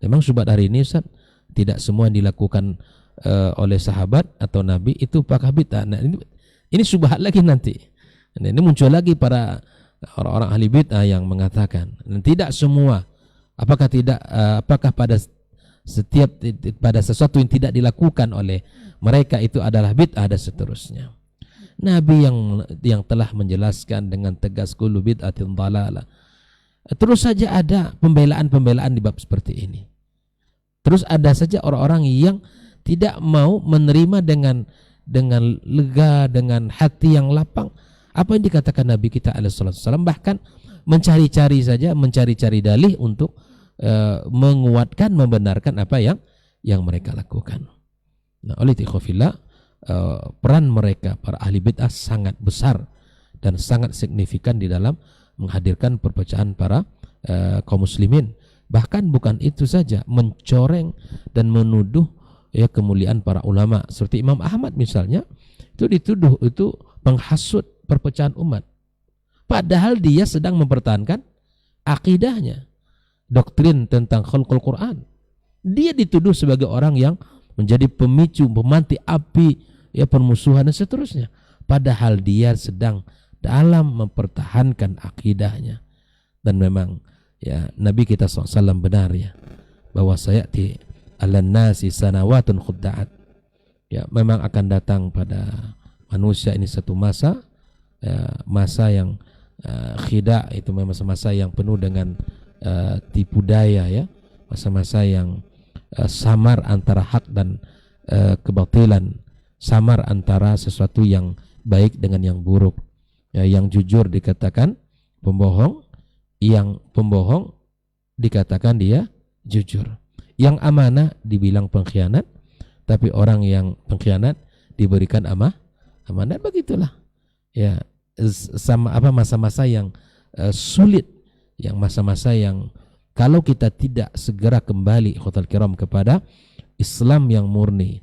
Memang syubhat hari ini Ustaz, tidak semua yang dilakukan oleh sahabat atau Nabi itu apakah bid'ah. Nah, ini syubhat lagi nanti. Ini muncul lagi para orang-orang ahli bid'ah yang mengatakan, dan tidak semua, apakah pada sesuatu yang tidak dilakukan oleh mereka itu adalah bid'ah dan seterusnya. Nabi yang telah menjelaskan dengan tegas kullu bid'atin dhalalah. Terus saja ada pembelaan di bab seperti ini. Terus ada saja orang-orang yang tidak mau menerima dengan lega, dengan hati yang lapang apa yang dikatakan Nabi kita alaihissalam, bahkan mencari-cari dalih untuk menguatkan, membenarkan apa yang mereka lakukan. Nah, oleh ikhwafillah, peran mereka para ahli bid'ah sangat besar dan sangat signifikan di dalam menghadirkan perpecahan para kaum muslimin. Bahkan bukan itu saja, mencoreng dan menuduh kemuliaan para ulama. Seperti Imam Ahmad misalnya, itu dituduh itu menghasut perpecahan umat. Padahal dia sedang mempertahankan akidahnya, doktrin tentang khalqul Quran. Dia dituduh sebagai orang yang menjadi pemicu, memanti api permusuhan dan seterusnya. Padahal dia sedang dalam mempertahankan akidahnya. Dan memang Nabi kita SAW benar bahwa sayati alan nasi sanawatun khudda'at. Memang akan datang pada manusia ini satu masa, masa yang khida', itu masa-masa yang penuh dengan tipu daya, masa-masa yang samar antara hak dan kebatilan, samar antara sesuatu yang baik dengan yang buruk. Yang jujur dikatakan pembohong, yang pembohong dikatakan dia jujur, yang amanah dibilang pengkhianat, tapi orang yang pengkhianat diberikan amanat. Begitulah sama masa-masa yang sulit, yang masa-masa yang kalau kita tidak segera kembali khotul kiram kepada Islam yang murni,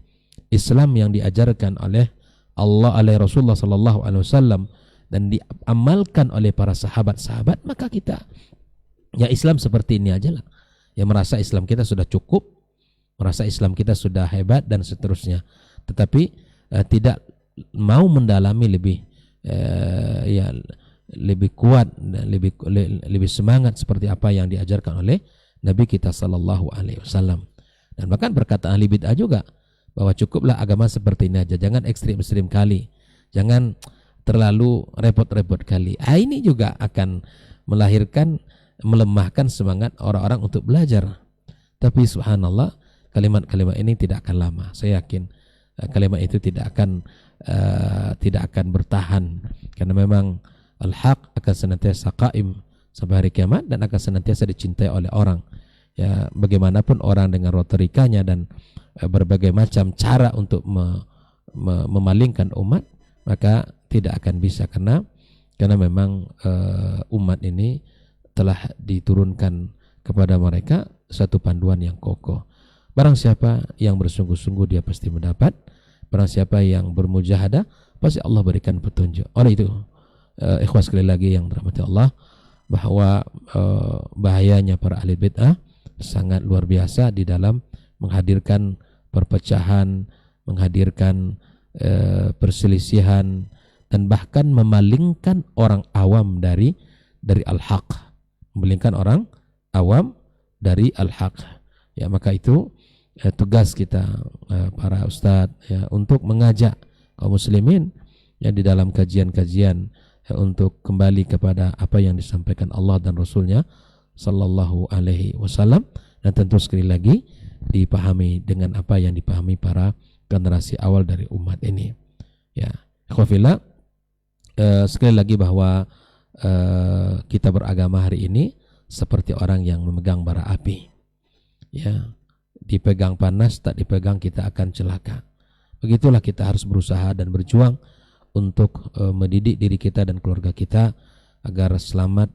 Islam yang diajarkan oleh Allah, oleh Rasulullah sallallahu alaihi wasallam, dan diamalkan oleh para sahabat-sahabat, maka kita Islam seperti ini aja lah. Merasa Islam kita sudah cukup, merasa Islam kita sudah hebat dan seterusnya. Tetapi tidak mau mendalami lebih kuat dan lebih semangat seperti apa yang diajarkan oleh Nabi kita sallallahu alaihi wasallam. Dan bahkan berkata ahli bid'ah juga bahwa cukuplah agama seperti ini aja, jangan ekstrim-ekstrim kali, jangan terlalu repot-repot kali. Ini juga akan melemahkan semangat orang-orang untuk belajar. Tapi subhanallah, kalimat-kalimat ini tidak akan lama. Saya yakin kalimat itu tidak akan bertahan, karena memang al-haq akan senantiasa qaim sampai hari kiamat dan akan senantiasa dicintai oleh orang. Bagaimanapun orang dengan retorikanya dan berbagai macam cara untuk memalingkan umat, maka tidak akan bisa, karena memang umat ini telah diturunkan kepada mereka satu panduan yang kokoh. Barang siapa yang bersungguh-sungguh dia pasti mendapat. Barang siapa yang bermujahadah pasti Allah berikan petunjuk. Oleh itu ikhwas, sekali lagi yang dirahmati Allah, bahwa bahayanya para ahli bid'ah sangat luar biasa di dalam menghadirkan perpecahan, menghadirkan perselisihan, dan bahkan memalingkan orang awam dari al-haq, memalingkan orang awam dari al-haq. Maka itu tugas kita para ustadz untuk mengajak kaum muslimin di dalam kajian-kajian untuk kembali kepada apa yang disampaikan Allah dan Rasulnya sallallahu alaihi wasallam, dan tentu sekali lagi dipahami dengan apa yang dipahami para generasi awal dari umat ini. Ikhwafillah, sekali lagi bahwa kita beragama hari ini seperti orang yang memegang bara api. Dipegang panas, tak dipegang kita akan celaka. Begitulah kita harus berusaha dan berjuang untuk mendidik diri kita dan keluarga kita agar selamat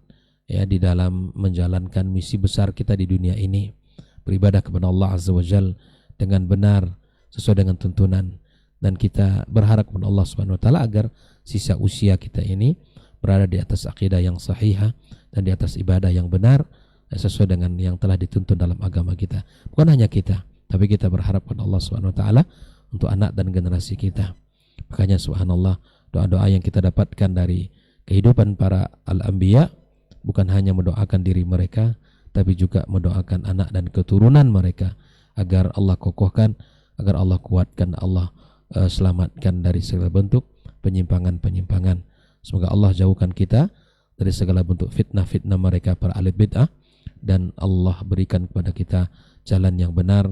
di dalam menjalankan misi besar kita di dunia ini, beribadah kepada Allah Azza wa Jalla dengan benar sesuai dengan tuntunan. Dan kita berharap kepada Allah Subhanahu wa taala agar sisa usia kita ini berada di atas akidah yang sahihah dan di atas ibadah yang benar sesuai dengan yang telah dituntun dalam agama kita. Bukan hanya kita, tapi kita berharap kepada Allah Subhanahu wa taala untuk anak dan generasi kita. Makanya subhanallah, doa-doa yang kita dapatkan dari kehidupan para al-anbiya bukan hanya mendoakan diri mereka, tapi juga mendoakan anak dan keturunan mereka agar Allah kokohkan, agar Allah kuatkan, Allah selamatkan dari segala bentuk penyimpangan-penyimpangan. Semoga Allah jauhkan kita dari segala bentuk fitnah-fitnah mereka para ahli bid'ah, dan Allah berikan kepada kita jalan yang benar,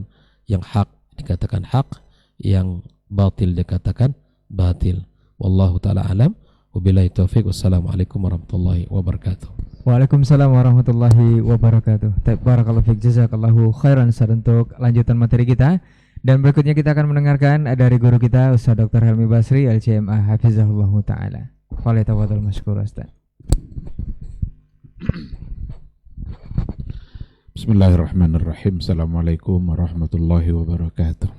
yang hak dikatakan hak, yang batil dikatakan batil. Wallahu ta'ala alam. Wabillahi taufiq. Wassalamualaikum warahmatullahi wabarakatuh. Waalaikumsalam warahmatullahi wabarakatuh. Barakallahu fiik, jazakallahu khairan Ustaz untuk lanjutan materi kita. Dan berikutnya kita akan mendengarkan dari guru kita Ustaz Dr. Helmi Basri LCMA hafizahullah taala. Falyatafadhal mashkur Ustaz. Bismillahirrahmanirrahim. Assalamualaikum warahmatullahi wabarakatuh.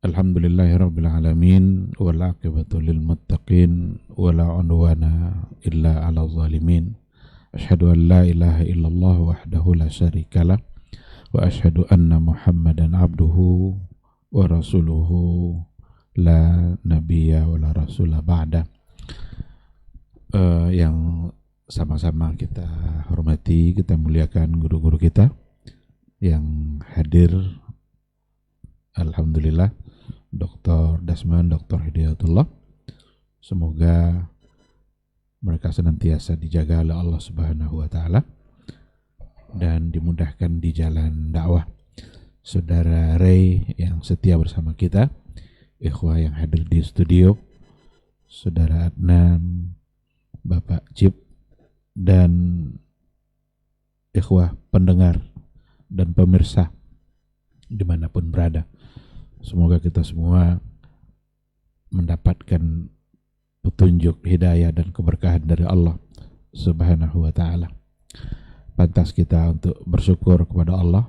Alhamdulillahirabbil alamin wal aqibatu lil muttaqin wala udwana illa 'alal zalimin. Asyhadu an la ilaha illallah wahdahu la syarikalah wa asyhadu anna Muhammadan abduhu wa rasuluhu la nabiyya wa la rasula ba'da. Yang sama-sama kita hormati, kita muliakan guru-guru kita yang hadir. Alhamdulillah, Dr. Dasman, Dr. Hidayatullah, semoga mereka senantiasa dijaga oleh Allah Subhanahu wa taala dan dimudahkan di jalan dakwah. Saudara Ray yang setia bersama kita, ikhwah yang hadir di studio, Saudara Adnan, Bapak Cip, dan ikhwah pendengar dan pemirsa dimanapun berada. Semoga kita semua mendapatkan petunjuk, hidayah dan keberkahan dari Allah Subhanahu wa ta'ala. Pantas kita untuk bersyukur kepada Allah.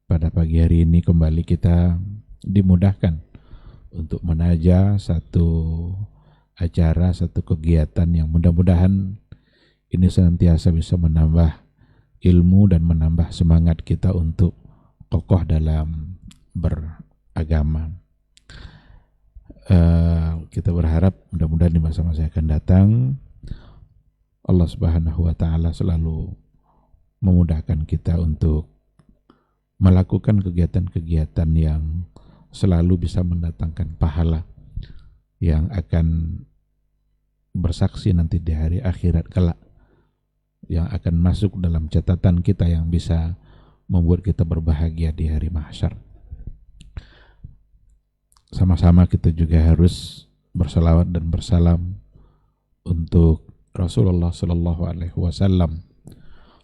Pada pagi hari ini kembali kita dimudahkan untuk menaja satu acara, satu kegiatan yang mudah-mudahan ini senantiasa bisa menambah ilmu dan menambah semangat kita untuk kokoh dalam beragama. Kita berharap mudah-mudahan di masa-masa yang akan datang Allah Subhanahu wa ta'ala selalu memudahkan kita untuk melakukan kegiatan-kegiatan yang selalu bisa mendatangkan pahala yang akan bersaksi nanti di hari akhirat kelak, yang akan masuk dalam catatan kita yang bisa membuat kita berbahagia di hari mahsyar. Sama-sama kita juga harus bersalawat dan bersalam untuk Rasulullah sallallahu alaihi wasallam.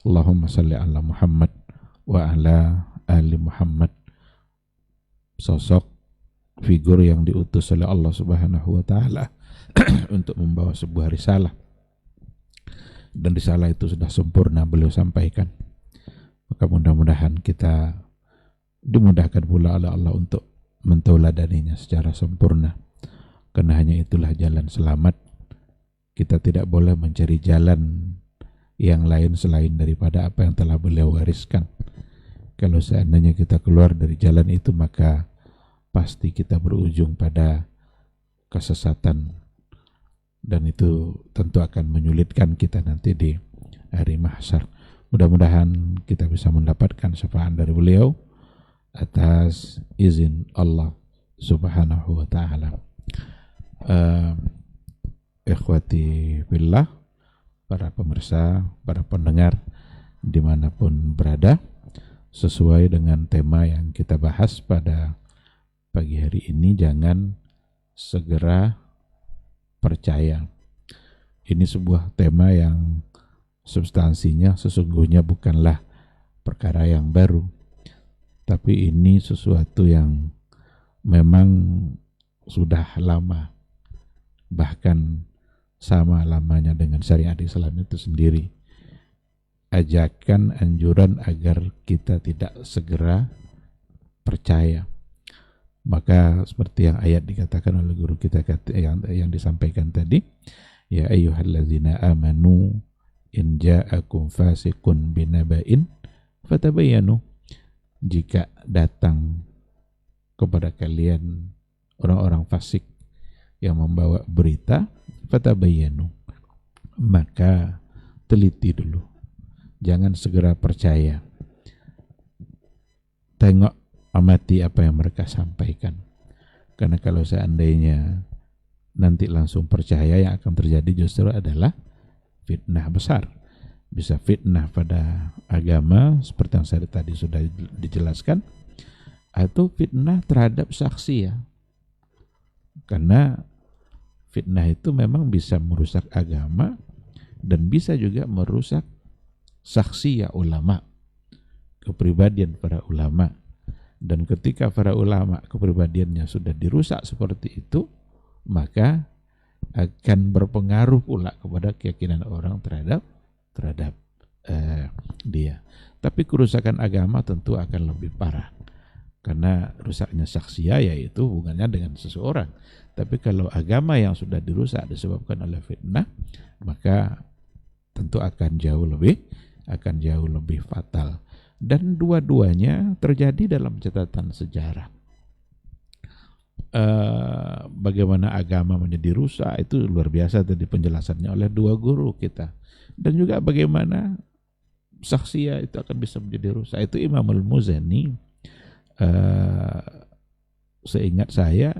Allahumma salli ala Muhammad wa ala ali Muhammad. Sosok figur yang diutus oleh Allah Subhanahu wa taala untuk membawa sebuah risalah. Dan risalah itu sudah sempurna beliau sampaikan. Maka mudah-mudahan kita dimudahkan pula oleh Allah untuk mentauladaninya secara sempurna. Karena hanya itulah jalan selamat. Kita tidak boleh mencari jalan yang lain selain daripada apa yang telah beliau wariskan. Kalau seandainya kita keluar dari jalan itu, maka pasti kita berujung pada kesesatan. Dan itu tentu akan menyulitkan kita nanti di hari mahsyar. Mudah-mudahan kita bisa mendapatkan syafaat dari beliau atas izin Allah Subhanahu wa ta'ala. Ikhwati billah, para pemirsa, para pendengar dimanapun berada, sesuai dengan tema yang kita bahas pada pagi hari ini, jangan segera percaya. Ini sebuah tema yang substansinya sesungguhnya bukanlah perkara yang baru, tapi ini sesuatu yang memang sudah lama, bahkan sama lamanya dengan syariat Islam itu sendiri. Ajakan, anjuran agar kita tidak segera percaya. Maka seperti yang ayat dikatakan oleh guru kita yang disampaikan tadi, ya ayyuhalladzina amanu in ja'akum fasiqun binaba'in fatabayyanu. Jika datang kepada kalian orang-orang fasik yang membawa berita, fatabayyanu, maka teliti dulu, jangan segera percaya. Tengok, amati apa yang mereka sampaikan. Karena kalau seandainya nanti langsung percaya, yang akan terjadi justru adalah fitnah besar. bisa fitnah pada agama seperti yang saya tadi sudah dijelaskan, atau fitnah terhadap saksi ya. Karena fitnah itu memang bisa merusak agama dan bisa juga merusak saksi ya ulama, kepribadian para ulama. Dan ketika para ulama kepribadiannya sudah dirusak seperti itu, maka akan berpengaruh pula kepada keyakinan orang terhadap dia. Tapi kerusakan agama tentu akan lebih parah, karena rusaknya saksiyah yaitu hubungannya dengan seseorang. Tapi kalau agama yang sudah dirusak disebabkan oleh fitnah, maka tentu akan jauh lebih fatal. Dan dua-duanya terjadi dalam catatan sejarah. Bagaimana agama menjadi rusak itu luar biasa tadi penjelasannya oleh dua guru kita. Dan juga bagaimana saksiyah itu akan bisa menjadi rusak. Itu Imam Al-Muzani, seingat saya,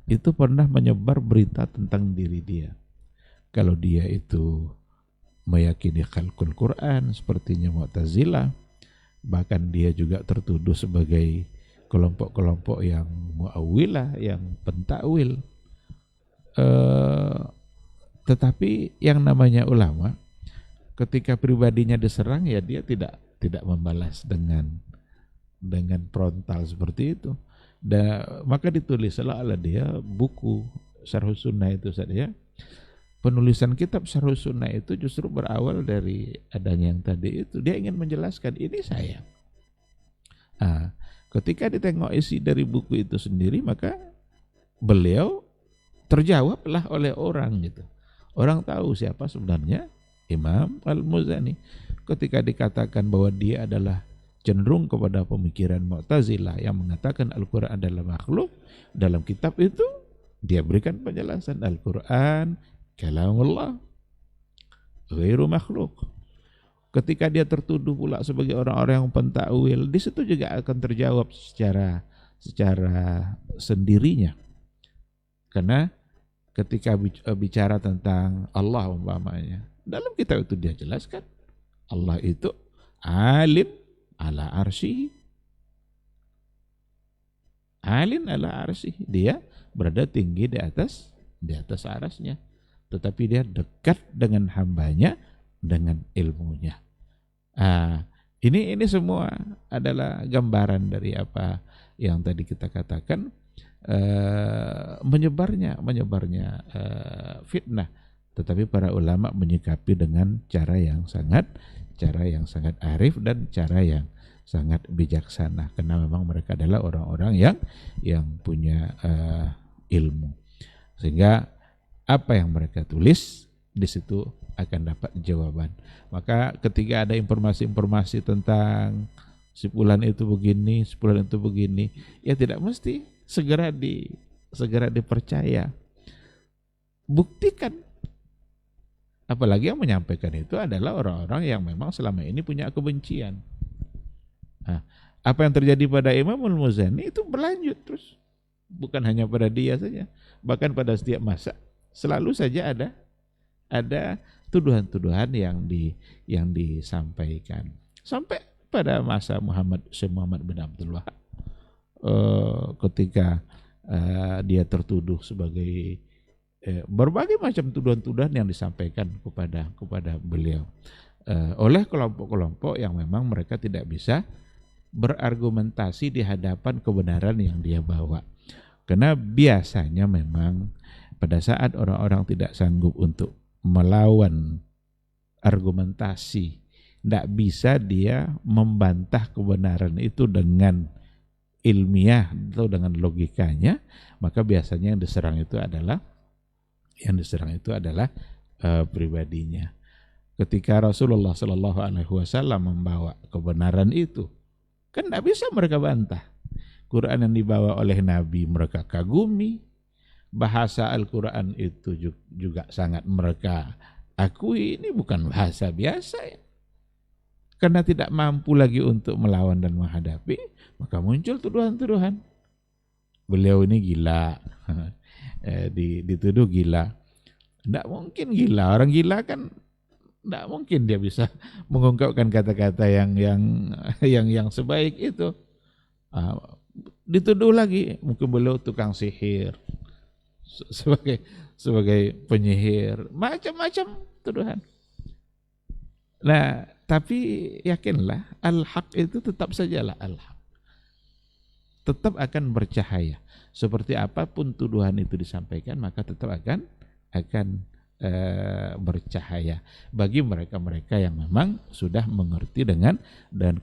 itu pernah menyebar berita tentang diri dia. Kalau dia itu meyakini khalqul Quran sepertinya Mu'tazilah, bahkan dia juga tertuduh sebagai kelompok-kelompok yang mu'awwilah, yang pentakwil. Tetapi yang namanya ulama, ketika pribadinya diserang ya dia tidak membalas dengan frontal seperti itu. Dan maka ditulislah oleh dia buku Syarhus Sunnah itu saja. Penulisan kitab Syarhus Sunnah itu justru berawal dari adanya yang tadi itu. Dia ingin menjelaskan ini saya. Ketika ditengok isi dari buku itu sendiri, maka beliau terjawablah oleh orang gitu. Orang tahu siapa sebenarnya Imam Al-Muzani. Ketika dikatakan bahwa dia adalah cenderung kepada pemikiran Mu'tazilah yang mengatakan Al-Quran adalah makhluk, dalam kitab itu dia berikan penjelasan Al-Quran kalamullah ghairu makhluk. Ketika dia tertuduh pula sebagai orang-orang yang pentakwil, di situ juga akan terjawab secara sendirinya. Karena ketika bicara tentang Allah umpamanya, dalam kitab itu dia jelaskan Allah itu alim ala arsyihi. Alim ala arsyihi, dia berada tinggi di atas arasnya. Tetapi dia dekat dengan hambanya dengan ilmunya. Ini semua adalah gambaran dari apa yang tadi kita katakan, menyebarnya fitnah. Tetapi para ulama menyikapi dengan cara yang sangat arif dan cara yang sangat bijaksana, karena memang mereka adalah orang-orang yang punya ilmu, sehingga apa yang mereka tulis di situ akan dapat jawaban. Maka ketika ada informasi-informasi tentang si fulan itu begini, si fulan itu begini, ya tidak mesti segera dipercaya. Buktikan. Apalagi yang menyampaikan itu adalah orang-orang yang memang selama ini punya kebencian. Apa yang terjadi pada Imam Al-Muzani itu berlanjut terus. Bukan hanya pada dia saja, bahkan pada setiap masa selalu saja ada tuduhan-tuduhan yang disampaikan. Sampai pada masa Syekh Muhammad bin Abdul Wahab, ketika dia tertuduh sebagai berbagai macam tuduhan-tuduhan yang disampaikan kepada beliau oleh kelompok-kelompok yang memang mereka tidak bisa berargumentasi di hadapan kebenaran yang dia bawa. Karena biasanya memang pada saat orang-orang tidak sanggup untuk melawan argumentasi, tidak bisa dia membantah kebenaran itu dengan ilmiah atau dengan logikanya, maka biasanya yang diserang itu adalah pribadinya. Ketika Rasulullah SAW membawa kebenaran itu, kan tidak bisa mereka bantah. Quran yang dibawa oleh Nabi mereka kagumi, bahasa Al-Quran itu juga sangat mereka akui, ini bukan bahasa biasa ya. Karena tidak mampu lagi untuk melawan dan menghadapi, maka muncul tuduhan-tuduhan. Beliau ini gila, dituduh gila. Tidak mungkin gila, orang gila kan Tidak mungkin dia bisa mengungkapkan kata-kata yang sebaik itu. Dituduh lagi, mungkin beliau tukang sihir, sebagai penyihir, macam-macam tuduhan. Nah, tapi yakinlah al-haq itu tetap sajalah al-haq. Tetap akan bercahaya. Seperti apapun tuduhan itu disampaikan, maka tetap akan bercahaya bagi mereka-mereka yang memang sudah mengerti dan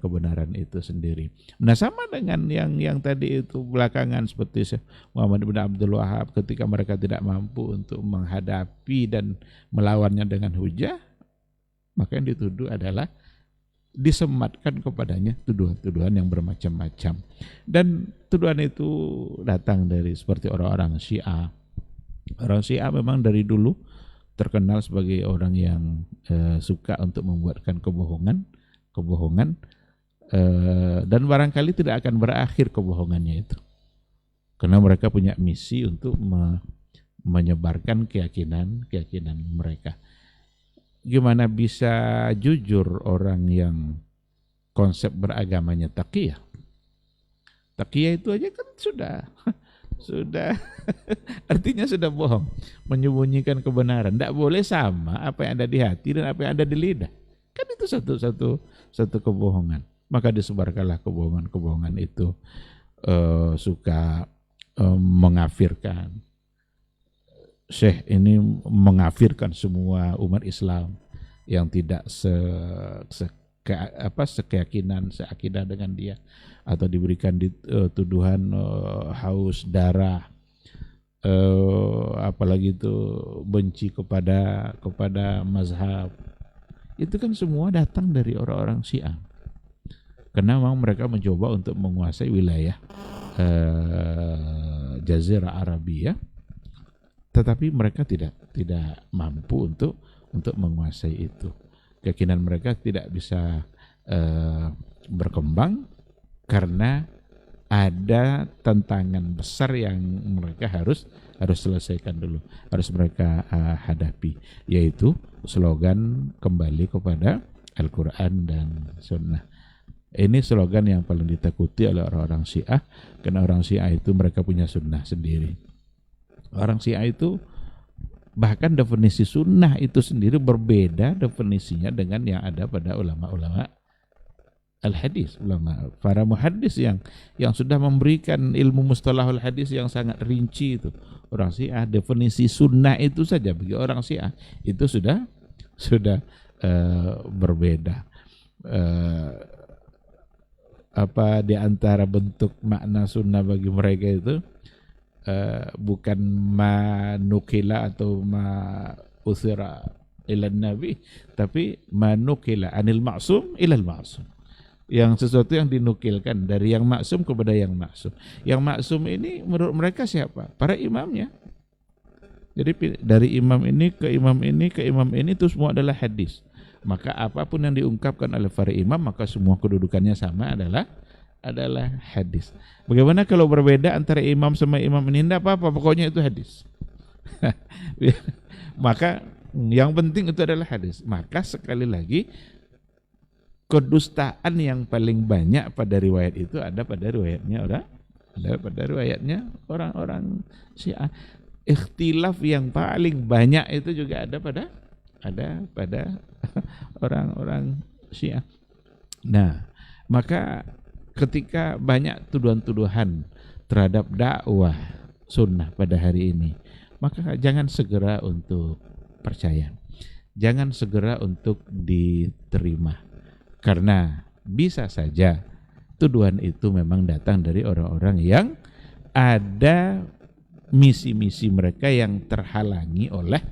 kebenaran itu sendiri. Nah, sama dengan yang tadi itu belakangan seperti Syekh Muhammad bin Abdul Wahab, ketika mereka tidak mampu untuk menghadapi dan melawannya dengan hujah, maka yang dituduh adalah disematkan kepadanya tuduhan-tuduhan yang bermacam-macam. Dan tuduhan itu datang dari seperti orang-orang Syiah. Orang Syiah memang dari dulu terkenal sebagai orang yang suka untuk membuatkan kebohongan, dan barangkali tidak akan berakhir kebohongannya itu, karena mereka punya misi untuk menyebarkan keyakinan mereka. Gimana bisa jujur orang yang konsep beragamanya taqiyah? Taqiyah itu aja kan sudah artinya sudah bohong, menyembunyikan kebenaran. Tidak boleh sama apa yang ada di hati dan apa yang ada di lidah. Kan itu satu kebohongan. Maka disebarkanlah kebohongan itu, suka mengafirkan. Syekh ini mengafirkan semua umat Islam yang tidak seakidah dengan dia, atau diberikan tuduhan haus darah, apalagi itu benci kepada mazhab. Itu kan semua datang dari orang-orang Syiah, karena memang mereka mencoba untuk menguasai wilayah Jazirah Arabia, tetapi mereka tidak mampu untuk menguasai itu. Keyakinan mereka tidak bisa berkembang karena ada tantangan besar yang mereka harus selesaikan dulu, harus mereka hadapi, yaitu slogan kembali kepada Al-Quran dan Sunnah. Ini slogan yang paling ditakuti oleh orang-orang Syiah, karena orang Syiah itu mereka punya sunnah sendiri. Orang Syiah itu bahkan definisi sunnah itu sendiri berbeda definisinya dengan yang ada pada ulama-ulama al-hadis, ulama para muhaddis yang sudah memberikan ilmu mustalahul hadis yang sangat rinci itu. Orang Syiah definisi sunnah itu saja bagi orang Syiah itu sudah berbeda. Apa di antara bentuk makna sunnah bagi mereka itu bukan manukila atau ma usira ilan nabi, tapi manukila anil ma'sum ilal ma'sum, yang sesuatu yang dinukilkan dari yang maksum kepada yang maksum. Yang maksum ini menurut mereka siapa? Para imamnya. Jadi dari imam ini ke imam ini ke imam ini itu semua adalah hadis. Maka apapun yang diungkapkan oleh para imam, maka semua kedudukannya sama, adalah hadis. Bagaimana kalau berbeda antara imam sama imam ini? Tidak apa-apa, pokoknya itu hadis. Maka yang penting itu adalah hadis. Maka sekali lagi, kedustaan yang paling banyak pada riwayat itu ada pada riwayatnya orang-orang Syiah. Ikhtilaf yang paling banyak itu juga ada pada orang-orang Syiah. Nah, maka ketika banyak tuduhan-tuduhan terhadap dakwah sunnah pada hari ini, maka jangan segera untuk percaya, jangan segera untuk diterima, karena bisa saja tuduhan itu memang datang dari orang-orang yang ada misi-misi mereka yang terhalangi oleh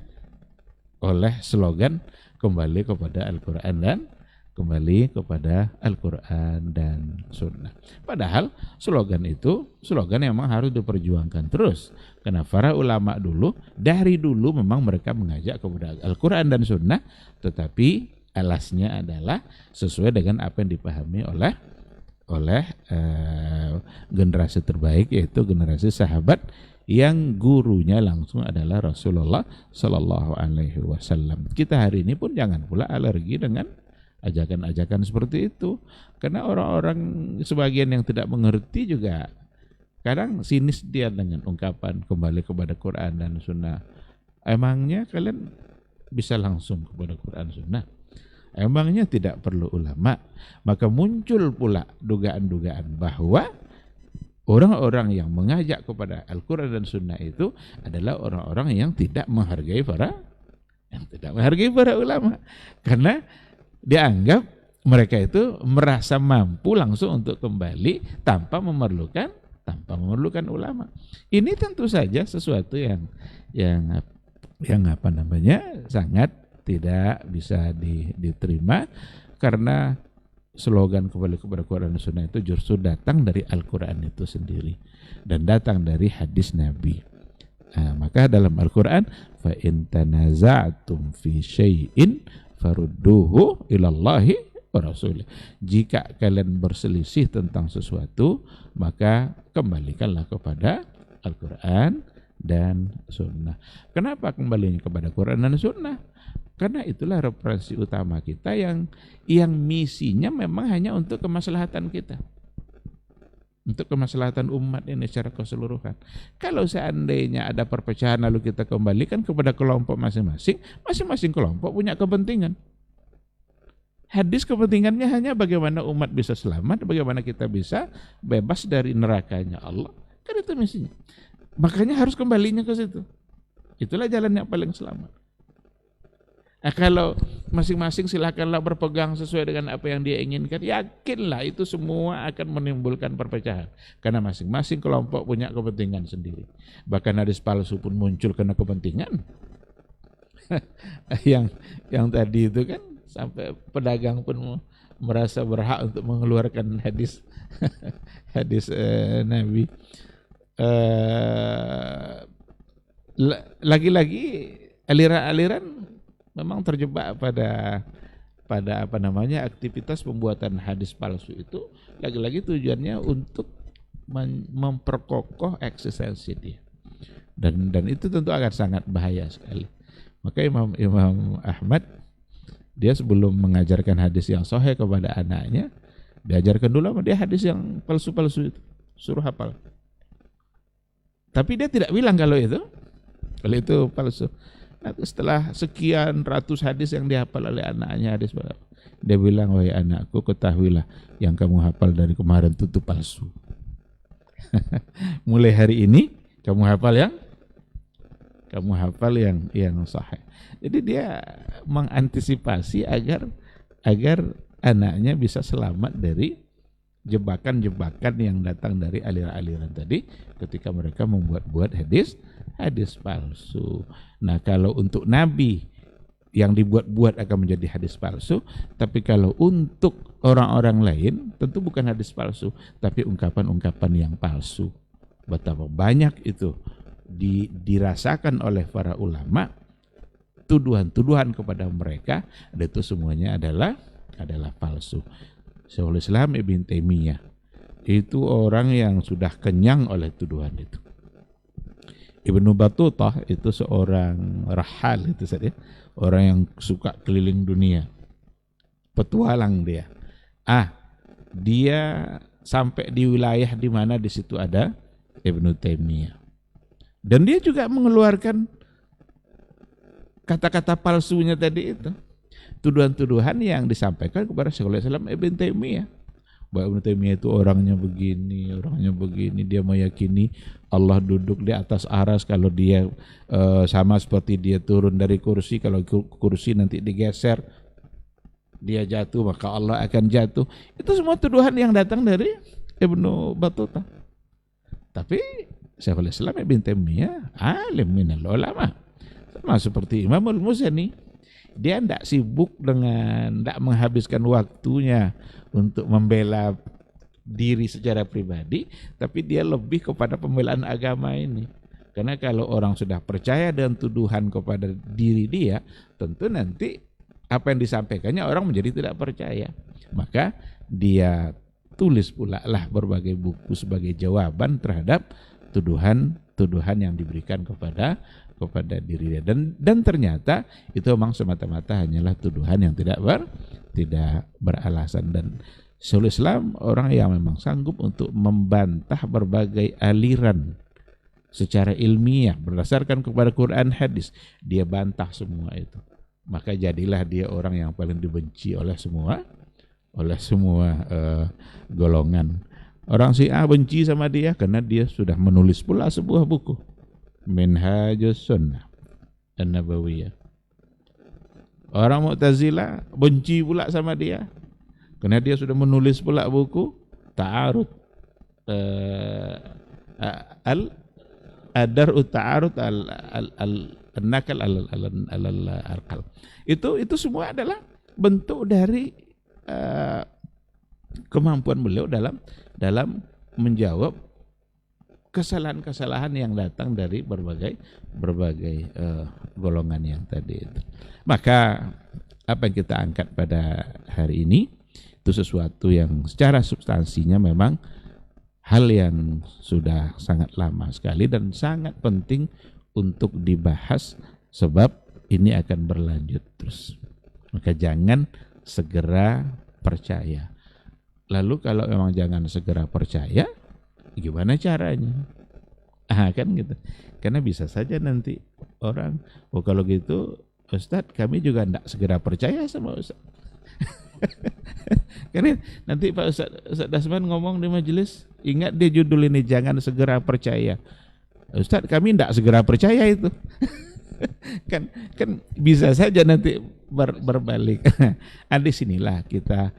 slogan kembali kepada Al-Quran dan Sunnah. Padahal slogan itu slogan yang memang harus diperjuangkan terus, karena para ulama dari dulu memang mereka mengajak kepada Al-Quran dan Sunnah, tetapi alasnya adalah sesuai dengan apa yang dipahami oleh generasi terbaik, yaitu generasi sahabat yang gurunya langsung adalah Rasulullah Sallallahu Alaihi Wasallam. Kita hari ini pun jangan pula alergi dengan ajakan-ajakan seperti itu, karena orang-orang sebagian yang tidak mengerti juga kadang sinis dia dengan ungkapan kembali kepada Quran dan Sunnah. Emangnya kalian bisa langsung kepada Quran Sunnah? Emangnya tidak perlu ulama? Maka muncul pula dugaan-dugaan bahwa orang-orang yang mengajak kepada Al-Quran dan Sunnah itu adalah orang-orang yang tidak menghargai para ulama, karena dianggap mereka itu merasa mampu langsung untuk kembali tanpa memerlukan ulama. Ini tentu saja sesuatu yang sangat tidak bisa diterima, karena slogan kembali kepada Quran dan Sunnah itu justru datang dari Al-Quran itu sendiri dan datang dari hadis Nabi. Maka dalam Al-Quran, fa in tanaza'tum fi syai'in farudduhu ilallahi wa rasulih. Jika kalian berselisih tentang sesuatu, maka kembalikanlah kepada Al-Quran dan Sunnah. Kenapa kembalinya kepada Quran dan Sunnah? Karena itulah referensi utama kita yang misinya memang hanya untuk kemaslahatan kita, untuk kemaslahatan umat ini secara keseluruhan. Kalau seandainya ada perpecahan lalu kita kembalikan kepada kelompok masing-masing, masing-masing kelompok punya kepentingan. Hadis kepentingannya hanya bagaimana umat bisa selamat, bagaimana kita bisa bebas dari nerakanya Allah. Kan itu misinya. Makanya harus kembalinya ke situ. Itulah jalan yang paling selamat. Kalau masing-masing silakanlah berpegang sesuai dengan apa yang dia inginkan, yakinlah itu semua akan menimbulkan perpecahan. Karena masing-masing kelompok punya kepentingan sendiri. Bahkan hadis palsu pun muncul karena kepentingan. yang tadi itu kan sampai pedagang pun merasa berhak untuk mengeluarkan hadis hadis Nabi. Lagi-lagi aliran-aliran memang terjebak pada aktivitas pembuatan hadis palsu itu. Lagi-lagi tujuannya untuk memperkokoh eksistensi dia, dan itu tentu akan sangat bahaya sekali. Maka Imam Ahmad, dia sebelum mengajarkan hadis yang sahih kepada anaknya, diajarkan dulu sama dia hadis yang palsu-palsu itu, suruh hafal. Tapi dia tidak bilang kalau itu palsu. Nah, setelah sekian ratus hadis yang dihafal oleh anaknya, hadis berapa? Dia bilang, wahai anakku, ketahuilah yang kamu hafal dari kemarin itu palsu. Mulai hari ini kamu hafal yang sahih. Jadi dia mengantisipasi agar anaknya bisa selamat dari jebakan-jebakan yang datang dari aliran-aliran tadi ketika mereka membuat hadis palsu. Nah, kalau untuk Nabi yang dibuat-buat akan menjadi hadis palsu, tapi kalau untuk orang-orang lain tentu bukan hadis palsu, tapi ungkapan-ungkapan yang palsu. Betapa banyak itu dirasakan oleh para ulama, tuduhan-tuduhan kepada mereka, dan itu semuanya adalah palsu. Syaikhul Islam Ibn Taimiyah itu orang yang sudah kenyang oleh tuduhan itu. Ibnu Battutah itu seorang rahal itu saja, orang yang suka keliling dunia, petualang dia. Dia sampai di wilayah di mana di situ ada Ibnu Taimiyah, dan dia juga mengeluarkan kata-kata palsunya tadi itu, tuduhan-tuduhan yang disampaikan kepada Syaikhul Islam Ibn Taimiyah. Bahwa Ibn Taimiyah itu orangnya begini, dia meyakini Allah duduk di atas aras, kalau dia sama seperti dia turun dari kursi, kalau kursi nanti digeser dia jatuh maka Allah akan jatuh. Itu semua tuduhan yang datang dari Ibnu Battutah. Tapi Syaikhul Islam Ibn Taimiyah alim minal ulama, sama seperti Imam Al-Muzani. Dia tidak sibuk tidak menghabiskan waktunya untuk membela diri secara pribadi, tapi dia lebih kepada pembelaan agama ini. Karena kalau orang sudah percaya dengan tuduhan kepada diri dia, tentu nanti apa yang disampaikannya orang menjadi tidak percaya. Maka dia tulis pula lah berbagai buku sebagai jawaban terhadap tuduhan tuduhan yang diberikan kepada diri dia, dan ternyata itu memang semata-mata hanyalah tuduhan yang tidak beralasan. Dan Syaikhul Islam orang yang memang sanggup untuk membantah berbagai aliran secara ilmiah berdasarkan kepada Quran hadis, dia bantah semua itu. Maka jadilah dia orang yang paling dibenci oleh semua golongan. Orang Syiah benci sama dia karena dia sudah menulis pula sebuah buku, Minhajus Sunnah An-Nabawiyah. Orang Mu'tazilah benci pula sama dia karena dia sudah menulis pula buku Ta'arud Ad-Dar'u Ta'arud An-Nakal al-Aqal. Itu semua adalah bentuk dari kemampuan beliau dalam menjawab kesalahan-kesalahan yang datang dari berbagai golongan yang tadi itu. Maka apa yang kita angkat pada hari ini itu sesuatu yang secara substansinya memang hal yang sudah sangat lama sekali dan sangat penting untuk dibahas, sebab ini akan berlanjut terus. Maka jangan segera percaya. Lalu kalau memang jangan segera percaya, gimana caranya? Kan gitu. Karena bisa saja nanti orang, oh kalau gitu Ustadz kami juga tidak segera percaya sama Ustadz. Karena nanti Pak Ustadz Dasman ngomong di majelis, ingat dia judul ini, jangan segera percaya. Ustadz kami tidak segera percaya itu. kan bisa saja nanti berbalik. Di sinilah kita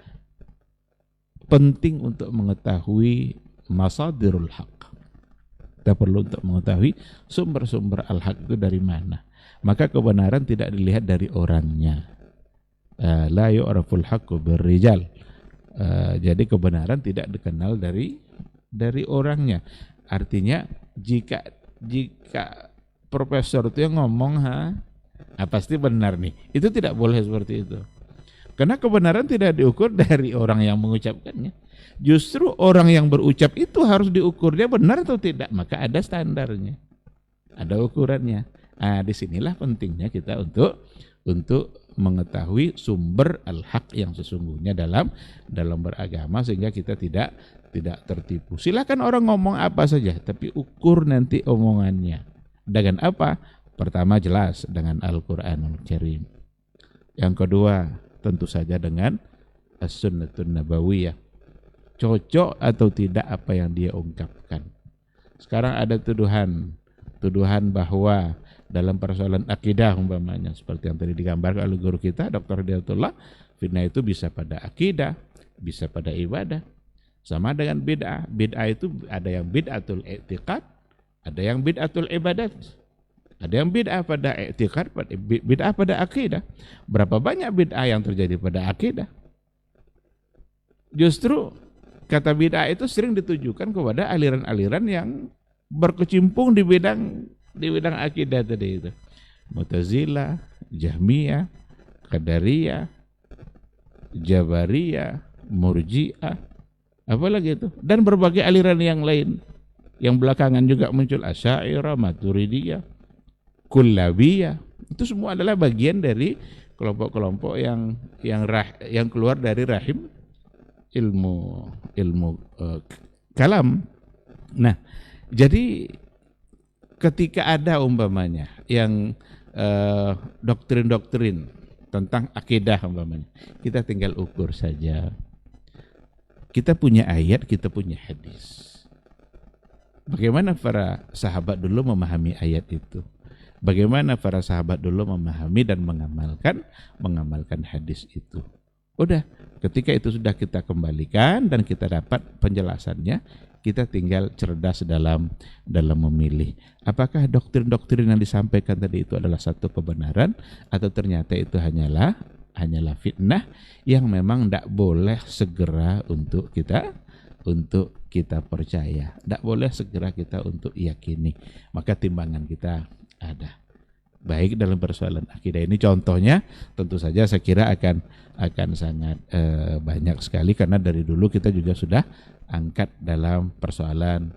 penting untuk mengetahui masadirul haq. Kita perlu untuk mengetahui sumber-sumber al-haq itu dari mana. Maka kebenaran tidak dilihat dari orangnya. La yu'raful haqqu birrijal. Jadi kebenaran tidak dikenal dari orangnya. Artinya jika profesor itu yang ngomong pasti benar nih, itu tidak boleh seperti itu. Karena kebenaran tidak diukur dari orang yang mengucapkannya. Justru orang yang berucap itu harus diukur dia benar atau tidak. Maka ada standarnya, ada ukurannya. Disinilah pentingnya kita untuk mengetahui sumber al-haq yang sesungguhnya dalam beragama, sehingga kita tidak tertipu. Silakan orang ngomong apa saja, tapi ukur nanti omongannya dengan apa? Pertama jelas dengan Al-Quranul Karim. Yang kedua tentu saja dengan As-Sunnatun Nabawiyah. Cocok atau tidak apa yang dia ungkapkan. Sekarang ada tuduhan bahwa dalam persoalan akidah umpamanya, seperti yang tadi digambarkan oleh guru kita Dr. Hidayatullah, fitnah itu bisa pada akidah, bisa pada ibadah. Sama dengan bid'ah. Bid'ah itu ada yang bid'atul i'tiqad, ada yang bid'atul ibadat. Ada yang bid'ah pada i'tiqad, bid'ah pada akidah. Berapa banyak bid'ah yang terjadi pada akidah? Justru kata bid'ah itu sering ditujukan kepada aliran-aliran yang berkecimpung di bidang akidah tadi itu. Mu'tazilah, Jahmiyah, Qadariyah, Jabariyah, Murji'ah, apalagi itu, dan berbagai aliran yang lain yang belakangan juga muncul, Asy'ariyah, Maturidiyah, Kullabiyah. Itu semua adalah bagian dari kelompok-kelompok yang keluar dari rahim ilmu kalam. Nah, jadi ketika ada umpamanya yang doktrin-doktrin tentang akidah umpamanya, kita tinggal ukur saja. Kita punya ayat, kita punya hadis. Bagaimana para sahabat dulu memahami ayat itu? Bagaimana para sahabat dulu memahami dan mengamalkan hadis itu? Udah, ketika itu sudah kita kembalikan dan kita dapat penjelasannya, kita tinggal cerdas dalam memilih. Apakah doktrin-doktrin yang disampaikan tadi itu adalah satu kebenaran, atau ternyata itu hanyalah fitnah yang memang tidak boleh segera untuk kita percaya, tidak boleh segera kita untuk yakini. Maka timbangan kita ada. Baik dalam persoalan akidah ini, contohnya tentu saja saya kira akan sangat banyak sekali, karena dari dulu kita juga sudah angkat dalam persoalan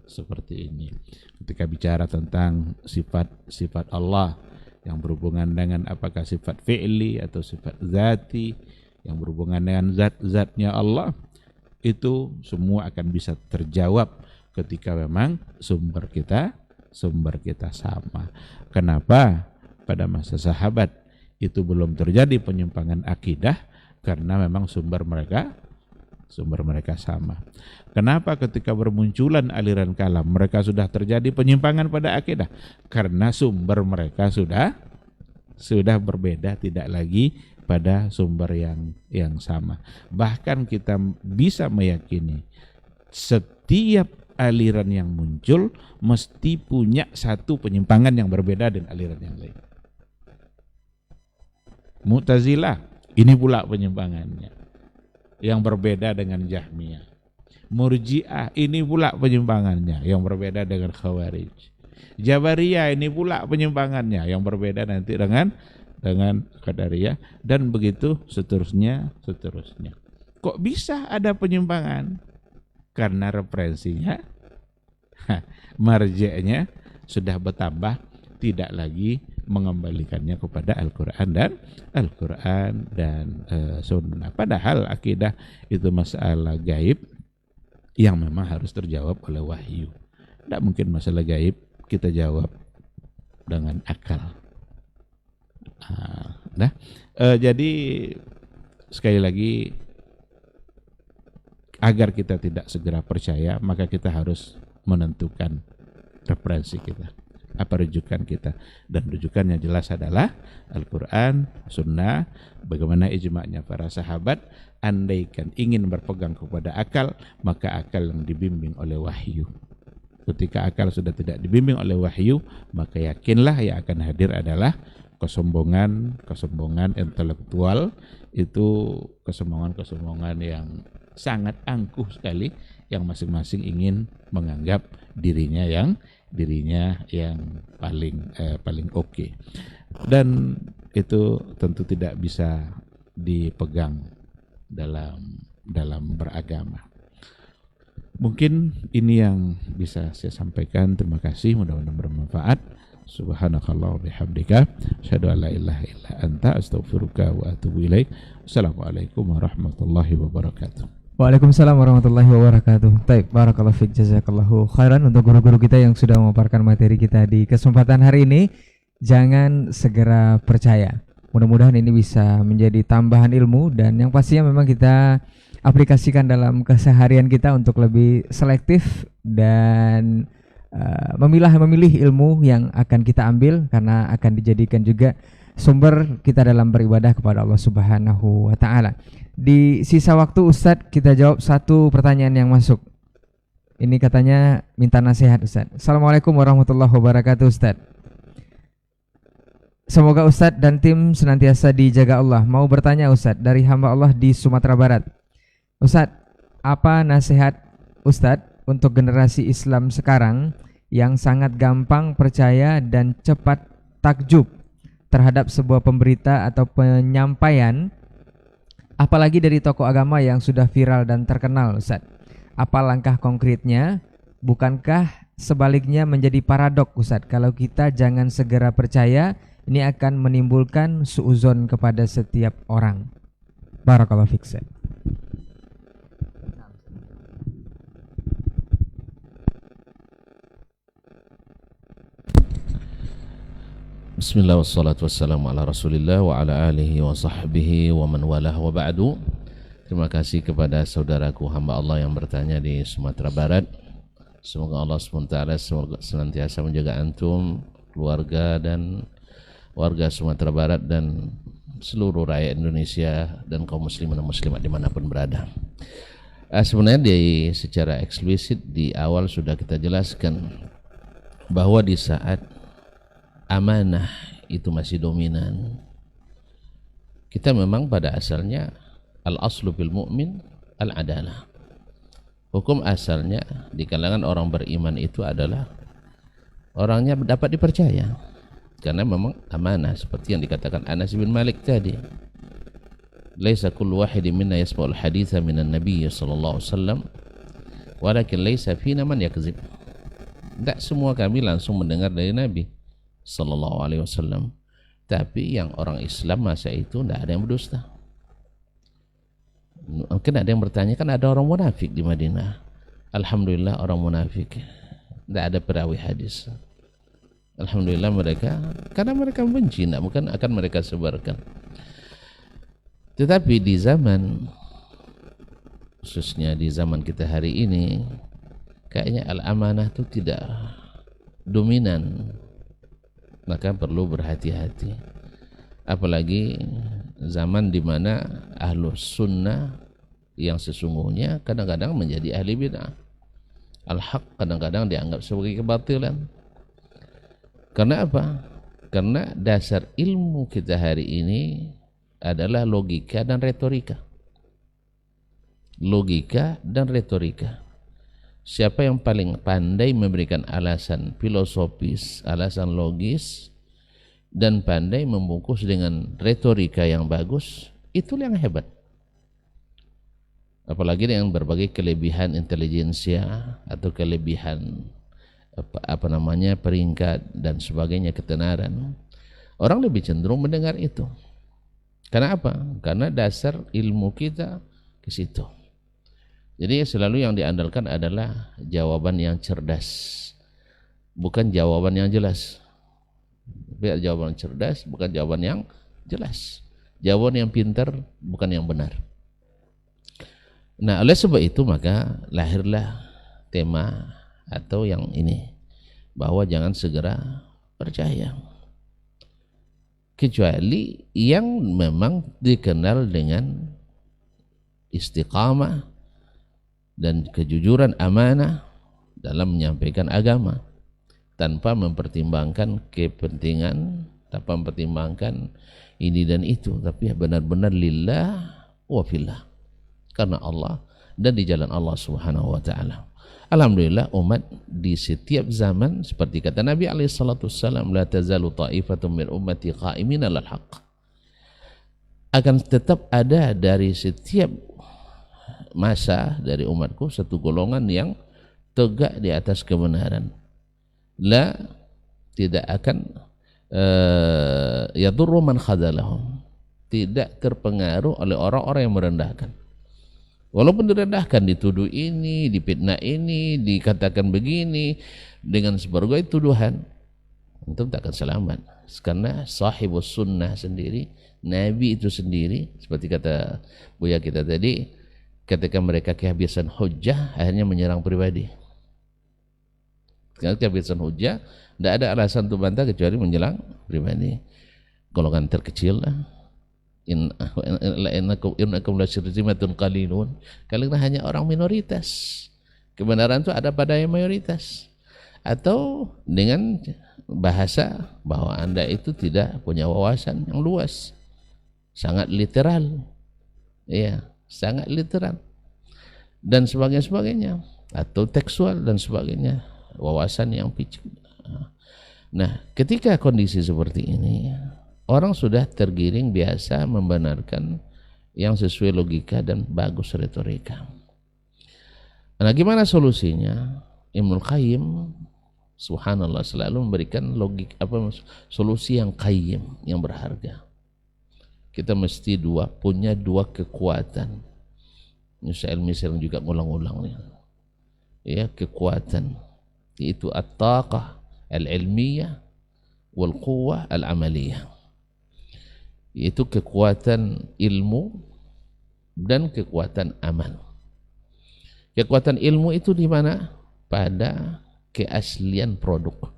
seperti ini. Ketika bicara tentang sifat-sifat Allah yang berhubungan dengan apakah sifat fi'li atau sifat zati, yang berhubungan dengan zat-zatnya Allah, itu semua akan bisa terjawab ketika memang sumber kita sama. Kenapa pada masa sahabat itu belum terjadi penyimpangan akidah? Karena memang sumber mereka sama. Kenapa ketika bermunculan aliran kalam mereka sudah terjadi penyimpangan pada akidah? Karena sumber mereka sudah berbeda, tidak lagi pada sumber yang sama. Bahkan kita bisa meyakini setiap aliran yang muncul mesti punya satu penyimpangan yang berbeda dengan aliran yang lain. Mu'tazilah, ini pula penyimpangannya yang berbeda dengan Jahmiyah. Murji'ah, ini pula penyimpangannya yang berbeda dengan Khawarij. Jabariyah, ini pula penyimpangannya yang berbeda nanti dengan Qadariyah, dan begitu seterusnya. Kok bisa ada penyimpangan? Karena referensinya, marji'nya sudah bertambah, tidak lagi mengembalikannya kepada Al-Quran dan Sunnah. Padahal akidah itu masalah gaib yang memang harus terjawab oleh wahyu. Tidak mungkin masalah gaib kita jawab dengan akal. Jadi sekali lagi, agar kita tidak segera percaya, maka kita harus menentukan referensi kita, apa rujukan kita, dan rujukannya jelas adalah Al-Quran, Sunnah, bagaimana ijma'nya para sahabat. Andaikan ingin berpegang kepada akal, maka akal yang dibimbing oleh wahyu. Ketika akal sudah tidak dibimbing oleh wahyu, maka yakinlah yang akan hadir adalah kesombongan intelektual, itu kesombongan yang sangat angkuh sekali, yang masing-masing ingin menganggap dirinya yang paling oke. Dan itu tentu tidak bisa dipegang dalam beragama. Mungkin ini yang bisa saya sampaikan. Terima kasih, mudah-mudahan bermanfaat. Subhanakallah wa bihamdika, asyhadu an la ilaha illa anta, astaghfiruka wa atubu ilaik. Assalamualaikum warahmatullahi wabarakatuh. Waalaikumsalam warahmatullahi wabarakatuh. Baik, barakallahu fiik, jazakallahu khairan untuk guru-guru kita yang sudah memaparkan materi kita di kesempatan hari ini. Jangan segera percaya. Mudah-mudahan ini bisa menjadi tambahan ilmu, dan yang pastinya memang kita aplikasikan dalam keseharian kita untuk lebih selektif dan memilih ilmu yang akan kita ambil, karena akan dijadikan juga sumber kita dalam beribadah kepada Allah Subhanahu wa taala. Di sisa waktu Ustadz, kita jawab satu pertanyaan yang masuk. Ini katanya minta nasihat Ustadz. Assalamualaikum warahmatullahi wabarakatuh Ustadz. Semoga Ustadz dan tim senantiasa dijaga Allah. Mau bertanya Ustadz, dari hamba Allah di Sumatera Barat. Ustadz, apa nasihat Ustadz untuk generasi Islam sekarang yang sangat gampang percaya dan cepat takjub terhadap sebuah pemberita atau penyampaian, apalagi dari tokoh agama yang sudah viral dan terkenal Ustadz? Apa langkah konkretnya? Bukankah sebaliknya menjadi paradok Ustadz, kalau kita jangan segera percaya, ini akan menimbulkan suuzon kepada setiap orang. Barakallahu fiik. Bismillah wassalatu wassalamu ala rasulillah wa ala alihi wa sahbihi wa man walah wa ba'du. Terima kasih kepada saudaraku hamba Allah yang bertanya di Sumatera Barat. Semoga Allah SWT senantiasa menjaga antum, keluarga dan warga Sumatera Barat, dan seluruh rakyat Indonesia dan kaum muslimin dan muslimat dimanapun berada. Sebenarnya secara eksplisit di awal sudah kita jelaskan bahwa di saat amanah itu masih dominan, kita memang pada asalnya al-aslu bil mu'min al-adalah. Hukum asalnya di kalangan orang beriman itu adalah orangnya dapat dipercaya, karena memang amanah, seperti yang dikatakan Anas bin Malik tadi. Laisa kullu wahidin minna yasma'ul haditha minan nabiy sallallahu alaihi wasallam walakin laisa fina man yakzib. Tidak semua kami langsung mendengar dari Nabi Sallallahu Alaihi Wasallam. Tapi yang orang Islam masa itu tidak ada yang berdusta. Mungkin ada yang bertanya, kan ada orang munafik di Madinah. Alhamdulillah orang munafik, tidak ada perawi hadis. Alhamdulillah mereka, karena mereka benci, bukan akan mereka sebarkan. Tetapi di zaman, khususnya di zaman kita hari ini, kayaknya al-amanah itu tidak dominan, maka perlu berhati-hati. Apalagi zaman di mana ahlus sunnah yang sesungguhnya kadang-kadang menjadi ahli bid'ah. Al-haq kadang-kadang dianggap sebagai kebatilan. Karena apa? Karena dasar ilmu kita hari ini adalah logika dan retorika. Logika dan retorika. Siapa yang paling pandai memberikan alasan filosofis, alasan logis, dan pandai membungkus dengan retorika yang bagus, itulah yang hebat. Apalagi dengan berbagai kelebihan intelijensia atau kelebihan peringkat dan sebagainya, ketenaran, orang lebih cenderung mendengar itu. Karena apa? Karena dasar ilmu kita ke situ. Jadi selalu yang diandalkan adalah jawaban yang cerdas, bukan jawaban yang jelas. Biar jawaban cerdas, bukan jawaban yang jelas. Jawaban yang pintar, bukan yang benar. Nah, oleh sebab itu maka lahirlah tema atau yang ini, bahwa jangan segera percaya, kecuali yang memang dikenal dengan istiqamah dan kejujuran amanah dalam menyampaikan agama, tanpa mempertimbangkan kepentingan, tanpa mempertimbangkan ini dan itu, tapi benar-benar lillah wa fillah, karena Allah dan di jalan Allah Subhanahu wa taala. Alhamdulillah umat di setiap zaman, seperti kata Nabi SAW, la tazalu ta'ifatun min ummati qa'imin alal haqq, akan tetap ada dari setiap masa dari umatku satu golongan yang tegak di atas kebenaran. La, tidak akan yadurru man khadalahum, tidak terpengaruh oleh orang-orang yang merendahkan. Walaupun direndahkan, dituduh ini, dipitnah ini, dikatakan begini, dengan sebagai tuduhan, itu tak akan selamat. Karena sahibus sunnah sendiri, Nabi itu sendiri, seperti kata Buya kita tadi, ketika mereka kehabisan hujjah, akhirnya menyerang pribadi. Karena kehabisan hujjah, tidak ada alasan untuk bantah kecuali menyerang pribadi. Golongan terkecil lah. Innakum lasyirzimatun qalilun, kalian hanya orang minoritas. Kebenaran itu ada pada yang mayoritas. Atau dengan bahasa bahwa Anda itu tidak punya wawasan yang luas, sangat literal, ya, sangat literal dan sebagainya, atau tekstual dan sebagainya, wawasan yang picik. Nah, ketika kondisi seperti ini, orang sudah tergiring biasa membenarkan yang sesuai logika dan bagus retorika. Nah, gimana solusinya? Ibnul Qayyim subhanallah selalu memberikan solusi yang qayyim, yang berharga. Kita mesti punya dua kekuatan. Misal juga ngulang-ulang nih. Ya, kekuatan yaitu at-taqah al-ilmiyah wal quwwah al-amaliyah. Yaitu kekuatan ilmu dan kekuatan amal. Kekuatan ilmu itu di mana? Pada keaslian produk.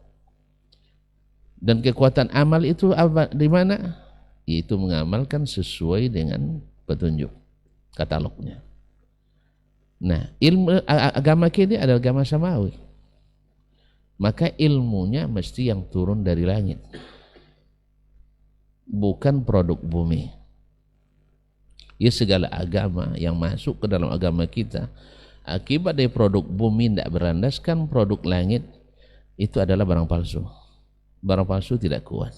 Dan kekuatan amal itu di mana? Yaitu mengamalkan sesuai dengan petunjuk katalognya. Nah, ilmu agama kita adalah agama samawi. Maka ilmunya mesti yang turun dari langit, bukan produk bumi. Ya, segala agama yang masuk ke dalam agama kita akibat dari produk bumi tidak berlandaskan produk langit, itu adalah barang palsu. Barang palsu tidak kuat,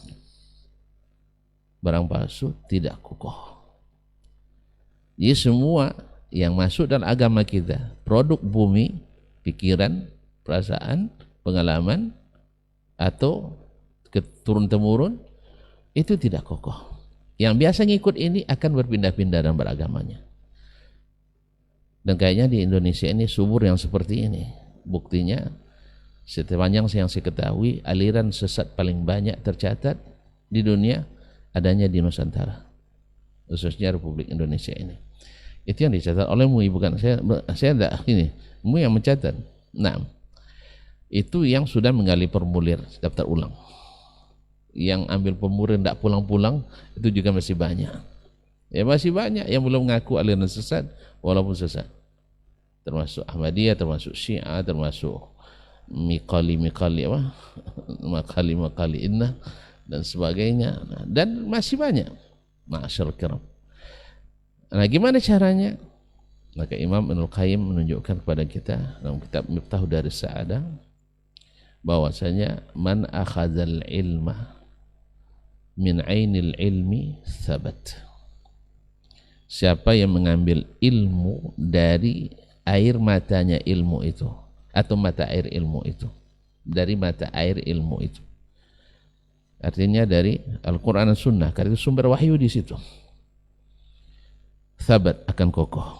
barang palsu tidak kokoh. Jadi semua yang masuk dalam agama kita produk bumi, pikiran, perasaan, pengalaman atau turun-temurun, itu tidak kokoh. Yang biasa ngikut ini akan berpindah-pindah dalam beragamanya. Dan kayaknya di Indonesia ini subur yang seperti ini. Buktinya sepanjang yang saya ketahui, aliran sesat paling banyak tercatat di dunia adanya di Nusantara, khususnya Republik Indonesia ini. Itu yang dicatat oleh MUI, bukan saya tidak, ini MUI yang mencatat. Nah, itu yang sudah menggali formulir daftar ulang. Yang ambil formulir tidak pulang-pulang itu juga masih banyak. Ya masih banyak yang belum mengaku aliran sesat walaupun sesat. Termasuk Ahmadiyah, termasuk Syiah, termasuk Mikali apa? Makali Inna dan sebagainya. Dan masih banyak. Ma'asyarul kiram. Nah, gimana caranya? Maka Imam Ibnul Qayyim menunjukkan kepada kita dalam kitab Miftahud Daris Sa'adah bahwasanya man akhadzal ilma min ainil ilmi thabat. Siapa yang mengambil ilmu dari air matanya ilmu itu, atau mata air ilmu itu, dari mata air ilmu itu, artinya dari Al-Quran dan Sunnah, karena itu sumber wahyu di situ, thabat, akan kokoh.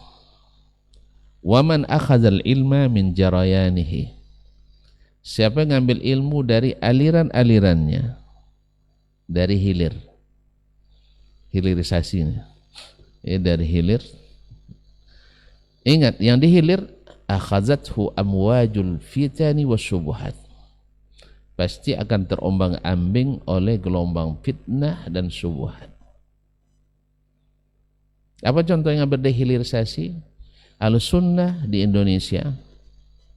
Waman akhadzal ilma min jarayanihi, siapa yang ngambil ilmu dari aliran-alirannya, dari hilirisasinya, dari hilir. Ingat, yang dihilir akhazathu amwajul fitani wasyubuhat, pasti akan terombang-ambing oleh gelombang fitnah dan syubhat. Apa contoh yang berdehilirisasi? Al-Sunnah di Indonesia,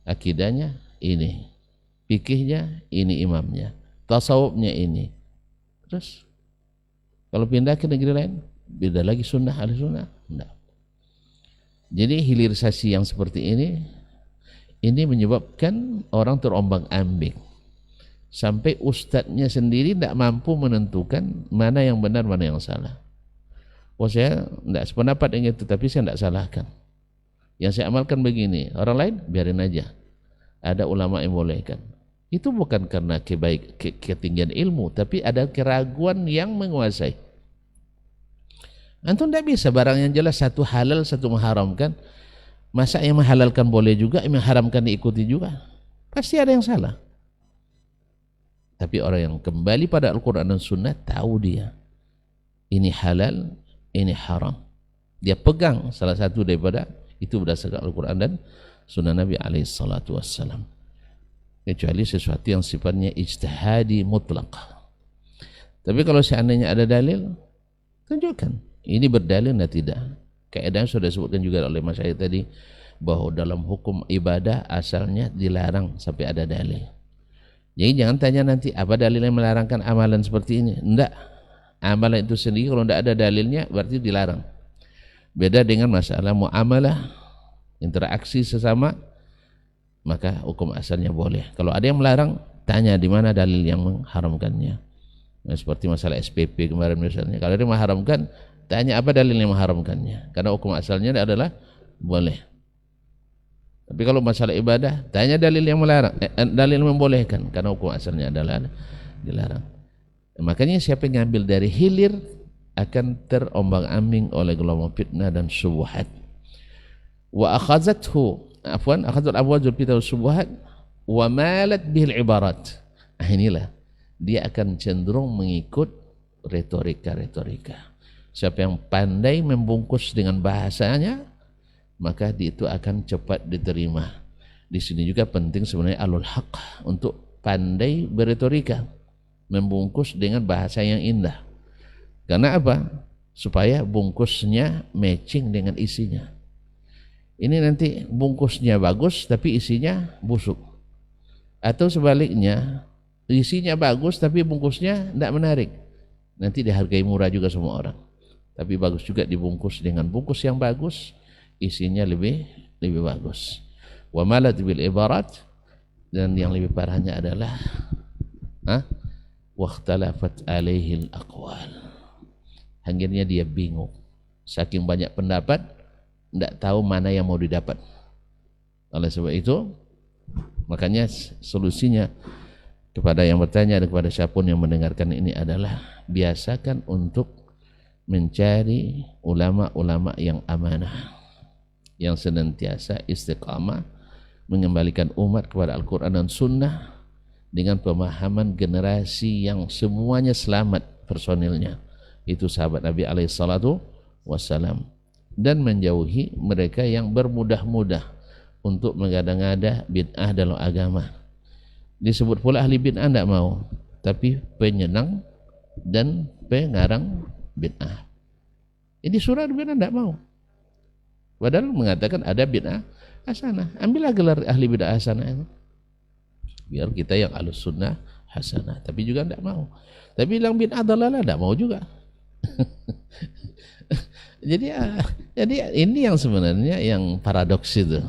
akidahnya ini, fikihnya ini, imamnya, tasawufnya ini. Terus kalau pindah ke negeri lain, beda lagi sunnah, Al-Sunnah. Enggak. Jadi hilirisasi yang seperti ini menyebabkan orang terombang-ambing. Sampai ustadznya sendiri tidak mampu menentukan mana yang benar, mana yang salah. Oh, saya tidak sependapat dengan itu, tapi saya tidak salahkan. Yang saya amalkan begini, orang lain biarin aja. Ada ulama yang bolehkan. Itu bukan karena ketinggian ilmu, tapi ada keraguan yang menguasai. Antum tidak bisa barang yang jelas satu halal, satu mengharamkan. Masa yang menghalalkan boleh juga, yang mengharamkan diikuti juga? Pasti ada yang salah. Tapi orang yang kembali pada Al-Quran dan Sunnah tahu dia ini halal, ini haram. Dia pegang salah satu daripada itu berdasarkan Al-Quran dan Sunnah Nabi SAW. Kecuali sesuatu yang sifatnya ijtihadi mutlak. Tapi kalau seandainya ada dalil, tunjukkan ini berdalil atau tidak. Kaedah sudah disebutkan juga oleh Mas Syahid tadi, bahwa dalam hukum ibadah asalnya dilarang sampai ada dalil. Jadi jangan tanya nanti apa dalil yang melarangkan amalan seperti ini. Enggak, amalan itu sendiri kalau tidak ada dalilnya berarti dilarang. Beda dengan masalah muamalah, interaksi sesama, maka hukum asalnya boleh. Kalau ada yang melarang, tanya di mana dalil yang mengharamkannya. Nah, seperti masalah SPP kemarin misalnya, kalau dia mengharamkan, tanya apa dalil yang mengharamkannya, karena hukum asalnya adalah boleh. Tapi kalau masalah ibadah, tanya dalil yang melarang, dalil yang membolehkan, karena hukum asalnya adalah dilarang. Makanya siapa yang ngambil dari hilir akan terombang-ambing oleh gelombang fitnah dan syubhat. Wa akhazathu akhadzat abwajul fitnah wa syubhat wa malat bihil ibarat. Inilah dia akan cenderung mengikut retorika. Siapa yang pandai membungkus dengan bahasanya, maka itu akan cepat diterima. Di sini juga penting sebenarnya alul haq untuk pandai berretorika, membungkus dengan bahasa yang indah. Karena apa? Supaya bungkusnya matching dengan isinya. Ini nanti bungkusnya bagus tapi isinya busuk. Atau sebaliknya, isinya bagus tapi bungkusnya tidak menarik. Nanti dihargai murah juga semua orang. Tapi bagus juga dibungkus dengan bungkus yang bagus, isinya lebih bagus. Wa malat bil ibarat, dan yang lebih parahnya adalah waqtalafat alaihil aqwal. Akhirnya dia bingung, saking banyak pendapat, tidak tahu mana yang mau didapat. Oleh sebab itu, Makanya solusinya kepada yang bertanya dan kepada siapapun yang mendengarkan ini adalah biasakan untuk mencari ulama-ulama yang amanah, yang senantiasa istiqamah mengembalikan umat kepada Al-Quran dan Sunnah dengan pemahaman generasi yang semuanya selamat personilnya, itu sahabat Nabi SAW, dan menjauhi mereka yang bermudah-mudah untuk mengada-ngada bid'ah dalam agama. Disebut pula ahli bid'ah tidak mau, tapi penyenang dan pengarang bid'ah. Ini surah bid'ah tidak mau, padahal mengatakan ada bid'ah hasanah. Ambillah gelar ahli bid'ah hasanah itu, biar kita yang ahlus sunnah hasanah. Tapi juga tidak mau. Tapi bilang bid'ah dalalah tidak mau juga. Jadi ini yang sebenarnya yang paradoks itu.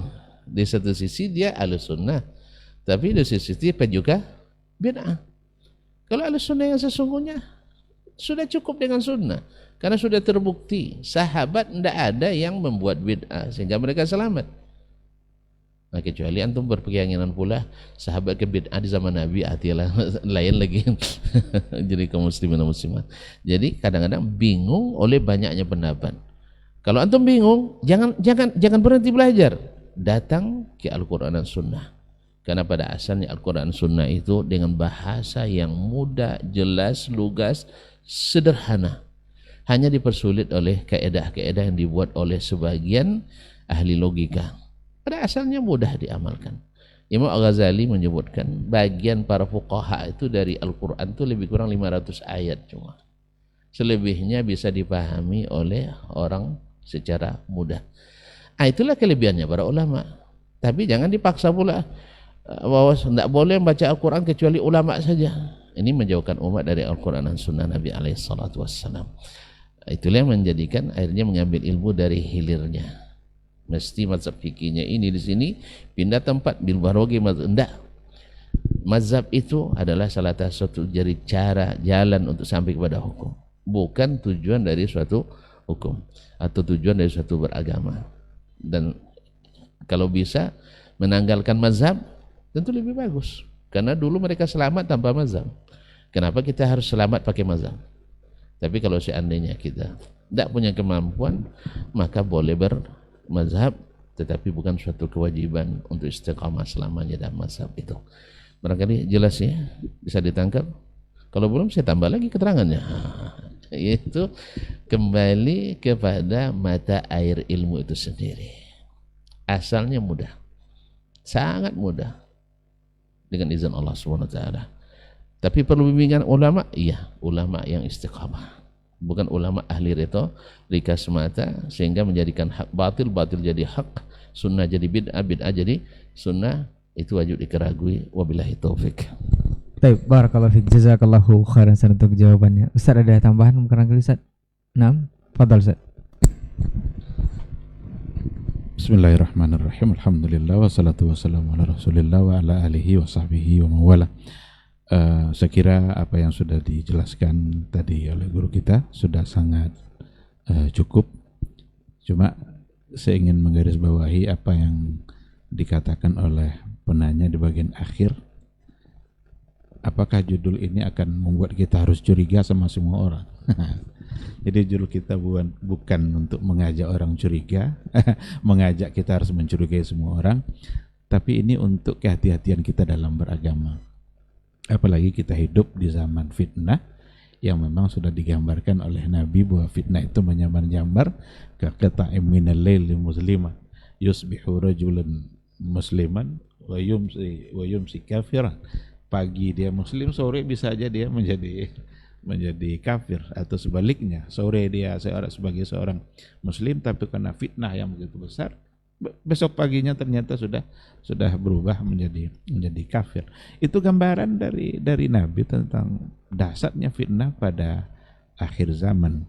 Di satu sisi dia ahlus sunnah, tapi di sisi dia juga bid'ah. Kalau ahlus sunnah yang sesungguhnya sudah cukup dengan sunnah, karena sudah terbukti sahabat tidak ada yang membuat bid'ah sehingga mereka selamat. Nah, kecuali antum berkeyakinan pula sahabat ke bid'ah di zaman Nabi, hatilah lain lagi. Jadi kaum muslimin dan muslimat. Jadi kadang-kadang bingung oleh banyaknya pendapat. Kalau antum bingung, jangan berhenti belajar. Datang ke Al-Quran dan Sunnah. Karena pada asalnya Al-Quran dan Sunnah itu dengan bahasa yang mudah, jelas, lugas, sederhana. Hanya dipersulit oleh kaedah-kaedah yang dibuat oleh sebagian ahli logika. Pada asalnya mudah diamalkan. Imam Al-Ghazali menyebutkan bagian para fuqaha itu dari Al-Quran itu lebih kurang 500 ayat cuma. Selebihnya bisa dipahami oleh orang secara mudah. Itulah kelebihannya para ulama. Tapi jangan dipaksa pula bahwa tidak boleh membaca Al-Quran kecuali ulama saja. Ini menjauhkan umat dari Al-Quran dan Sunnah Nabi SAW. Itulah yang menjadikan akhirnya mengambil ilmu dari hilirnya. Mesti mazhab fikihnya ini di sini, pindah tempat bil barogi mazhab. Enggak. Mazhab itu adalah salah satu dari cara jalan untuk sampai kepada hukum, bukan tujuan dari suatu hukum atau tujuan dari suatu beragama. Dan kalau bisa menanggalkan mazhab tentu lebih bagus, karena dulu mereka selamat tanpa mazhab. Kenapa kita harus selamat pakai mazhab? Tapi kalau seandainya kita tidak punya kemampuan, maka boleh bermazhab, tetapi bukan suatu kewajiban untuk istiqamah selamanya dalam mazhab itu. Barangkali jelas ya, bisa ditangkap. Kalau belum saya tambah lagi keterangannya, yaitu kembali kepada mata air ilmu itu sendiri. Asalnya mudah, sangat mudah dengan izin Allah SWT. Tapi perlu bimbingan ulama, iya, ulama yang istiqamah, bukan ulama ahli rika semata sehingga menjadikan hak batil, batil jadi hak, sunnah jadi bid'ah, bid'ah jadi sunnah. Itu wajib dikeragui. Wabillahi taufik. Baik, barakallahu fiik, jazakallahu khairan untuk jawabannya. Ustaz, ada tambahan mungkin Ustaz? Naam, fadhal Ustaz. Bismillahirrahmanirrahim. Alhamdulillah wassalatu wassalamu ala Rasulillah wa ala alihi wa sahbihi wa mawala. Saya kira apa yang sudah dijelaskan tadi oleh guru kita sudah sangat cukup. Cuma saya ingin menggarisbawahi apa yang dikatakan oleh penanya di bagian akhir. Apakah judul ini akan membuat kita harus curiga sama semua orang? Jadi judul kita bukan untuk mengajak orang curiga, mengajak kita harus mencurigai semua orang, tapi ini untuk kehati-hatian kita dalam beragama. Apalagi kita hidup di zaman fitnah yang memang sudah digambarkan oleh Nabi bahwa fitnah itu menyamar-nyamar kaqita'im minal laili musliman yusbihu rajulun musliman wa yumsi kafiran. Pagi dia muslim, sore bisa aja dia menjadi kafir, atau sebaliknya, sore dia sebagai seorang muslim tapi karena fitnah yang begitu besar, besok paginya ternyata sudah berubah menjadi kafir. Itu gambaran dari Nabi tentang dahsyatnya fitnah pada akhir zaman.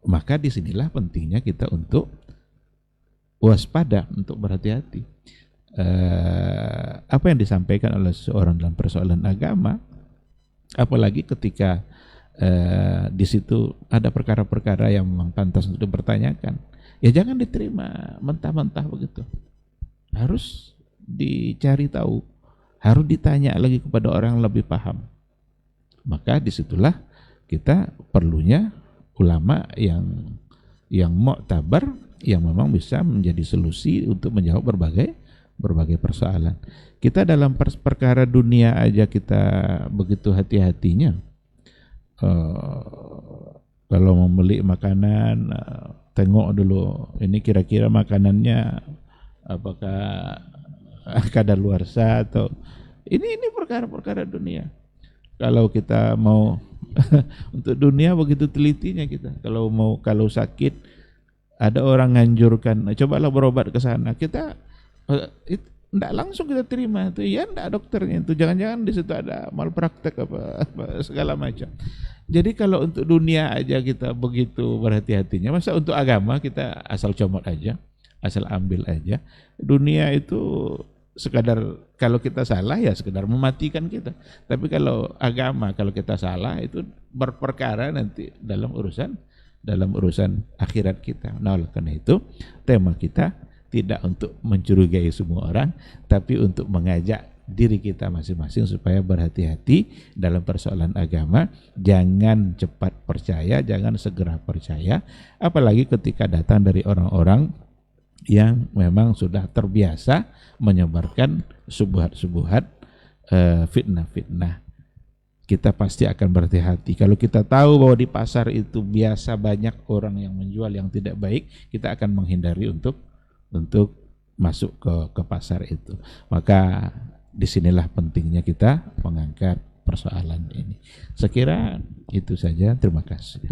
Maka disinilah pentingnya kita untuk waspada, untuk berhati-hati. Apa yang disampaikan oleh seseorang dalam persoalan agama, apalagi ketika di situ ada perkara-perkara yang memang pantas untuk dipertanyakan, ya jangan diterima mentah-mentah begitu. Harus dicari tahu, harus ditanya lagi kepada orang yang lebih paham. Maka disitulah kita perlunya ulama yang mu'tabar, yang memang bisa menjadi solusi untuk menjawab berbagai persoalan. Kita dalam perkara dunia aja kita begitu hati-hatinya. Kalau membeli makanan, tengok dulu ini kira-kira makanannya apakah kadaluarsa atau ini perkara-perkara dunia. Kalau kita mau untuk dunia begitu telitinya kita. Kalau sakit ada orang nganjurkan, cobalah berobat ke sana. Kita tidak langsung kita terima itu, ya tidak dokternya itu. Jangan-jangan di situ ada malpraktek apa segala macam. Jadi kalau untuk dunia aja kita begitu berhati-hatinya, masa untuk agama kita asal comot aja, asal ambil aja. Dunia itu sekadar kalau kita salah ya sekadar mematikan kita. Tapi kalau agama kalau kita salah itu berperkara nanti dalam urusan akhirat kita. Nah, oleh karena itu tema kita tidak untuk mencurigai semua orang, tapi untuk mengajak diri kita masing-masing supaya berhati-hati dalam persoalan agama. Jangan cepat percaya, jangan segera percaya, apalagi ketika datang dari orang-orang yang memang sudah terbiasa menyebarkan subuhat-subuhat, fitnah-fitnah. Kita pasti akan berhati-hati. Kalau kita tahu bahwa di pasar itu biasa banyak orang yang menjual yang tidak baik, kita akan menghindari untuk masuk ke pasar itu. Maka disinilah pentingnya kita mengangkat persoalan ini. Sekira itu saja. Terima kasih.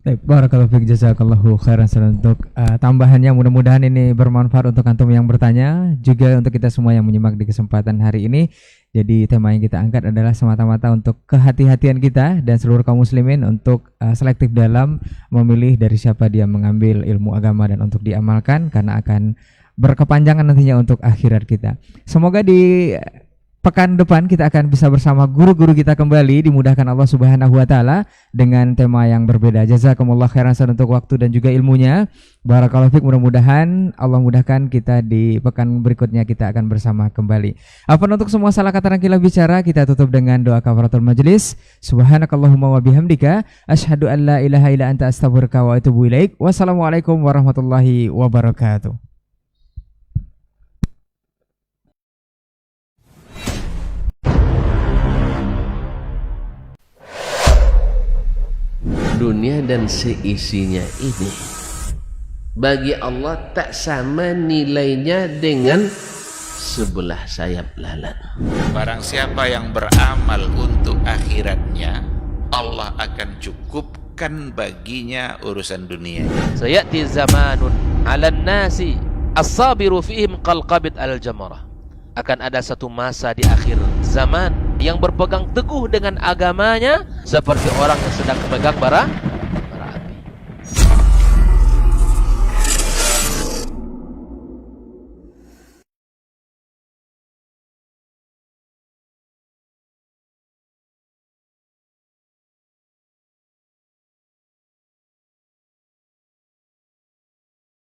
Baik, barakallahu fiik, jazakallahu khairan untuk tambahannya. Mudah-mudahan ini bermanfaat untuk antum yang bertanya, juga untuk kita semua yang menyimak di kesempatan hari ini. Jadi tema yang kita angkat adalah semata-mata untuk kehati-hatian kita dan seluruh kaum muslimin untuk selektif dalam memilih dari siapa dia mengambil ilmu agama dan untuk diamalkan, karena akan berkepanjangan nantinya untuk akhirat kita. Semoga di pekan depan kita akan bisa bersama guru-guru kita kembali, dimudahkan Allah Subhanahu wa taala dengan tema yang berbeda. Jazakumullah khairan untuk waktu dan juga ilmunya. Barakallahu fiik, mudah-mudahan Allah mudahkan kita di pekan berikutnya kita akan bersama kembali. Apa untuk semua salah kata dan khilaf bicara kita tutup dengan doa kafaratul majelis. Subhanakallahumma wa bihamdika asyhadu an la ilaha illa anta astaghfiruka wa atubu ilaik. Wassalamualaikum warahmatullahi wabarakatuh. Dunia dan seisinya ini bagi Allah tak sama nilainya dengan sebelah sayap lalat. Barang siapa yang beramal untuk akhiratnya, Allah akan cukupkan baginya urusan dunia. Sayati zamanun 'alan nasi as-sabiru fihim qalqabit al-jamarah. Akan ada satu masa di akhir zaman yang berpegang teguh dengan agamanya seperti orang yang sedang memegang bara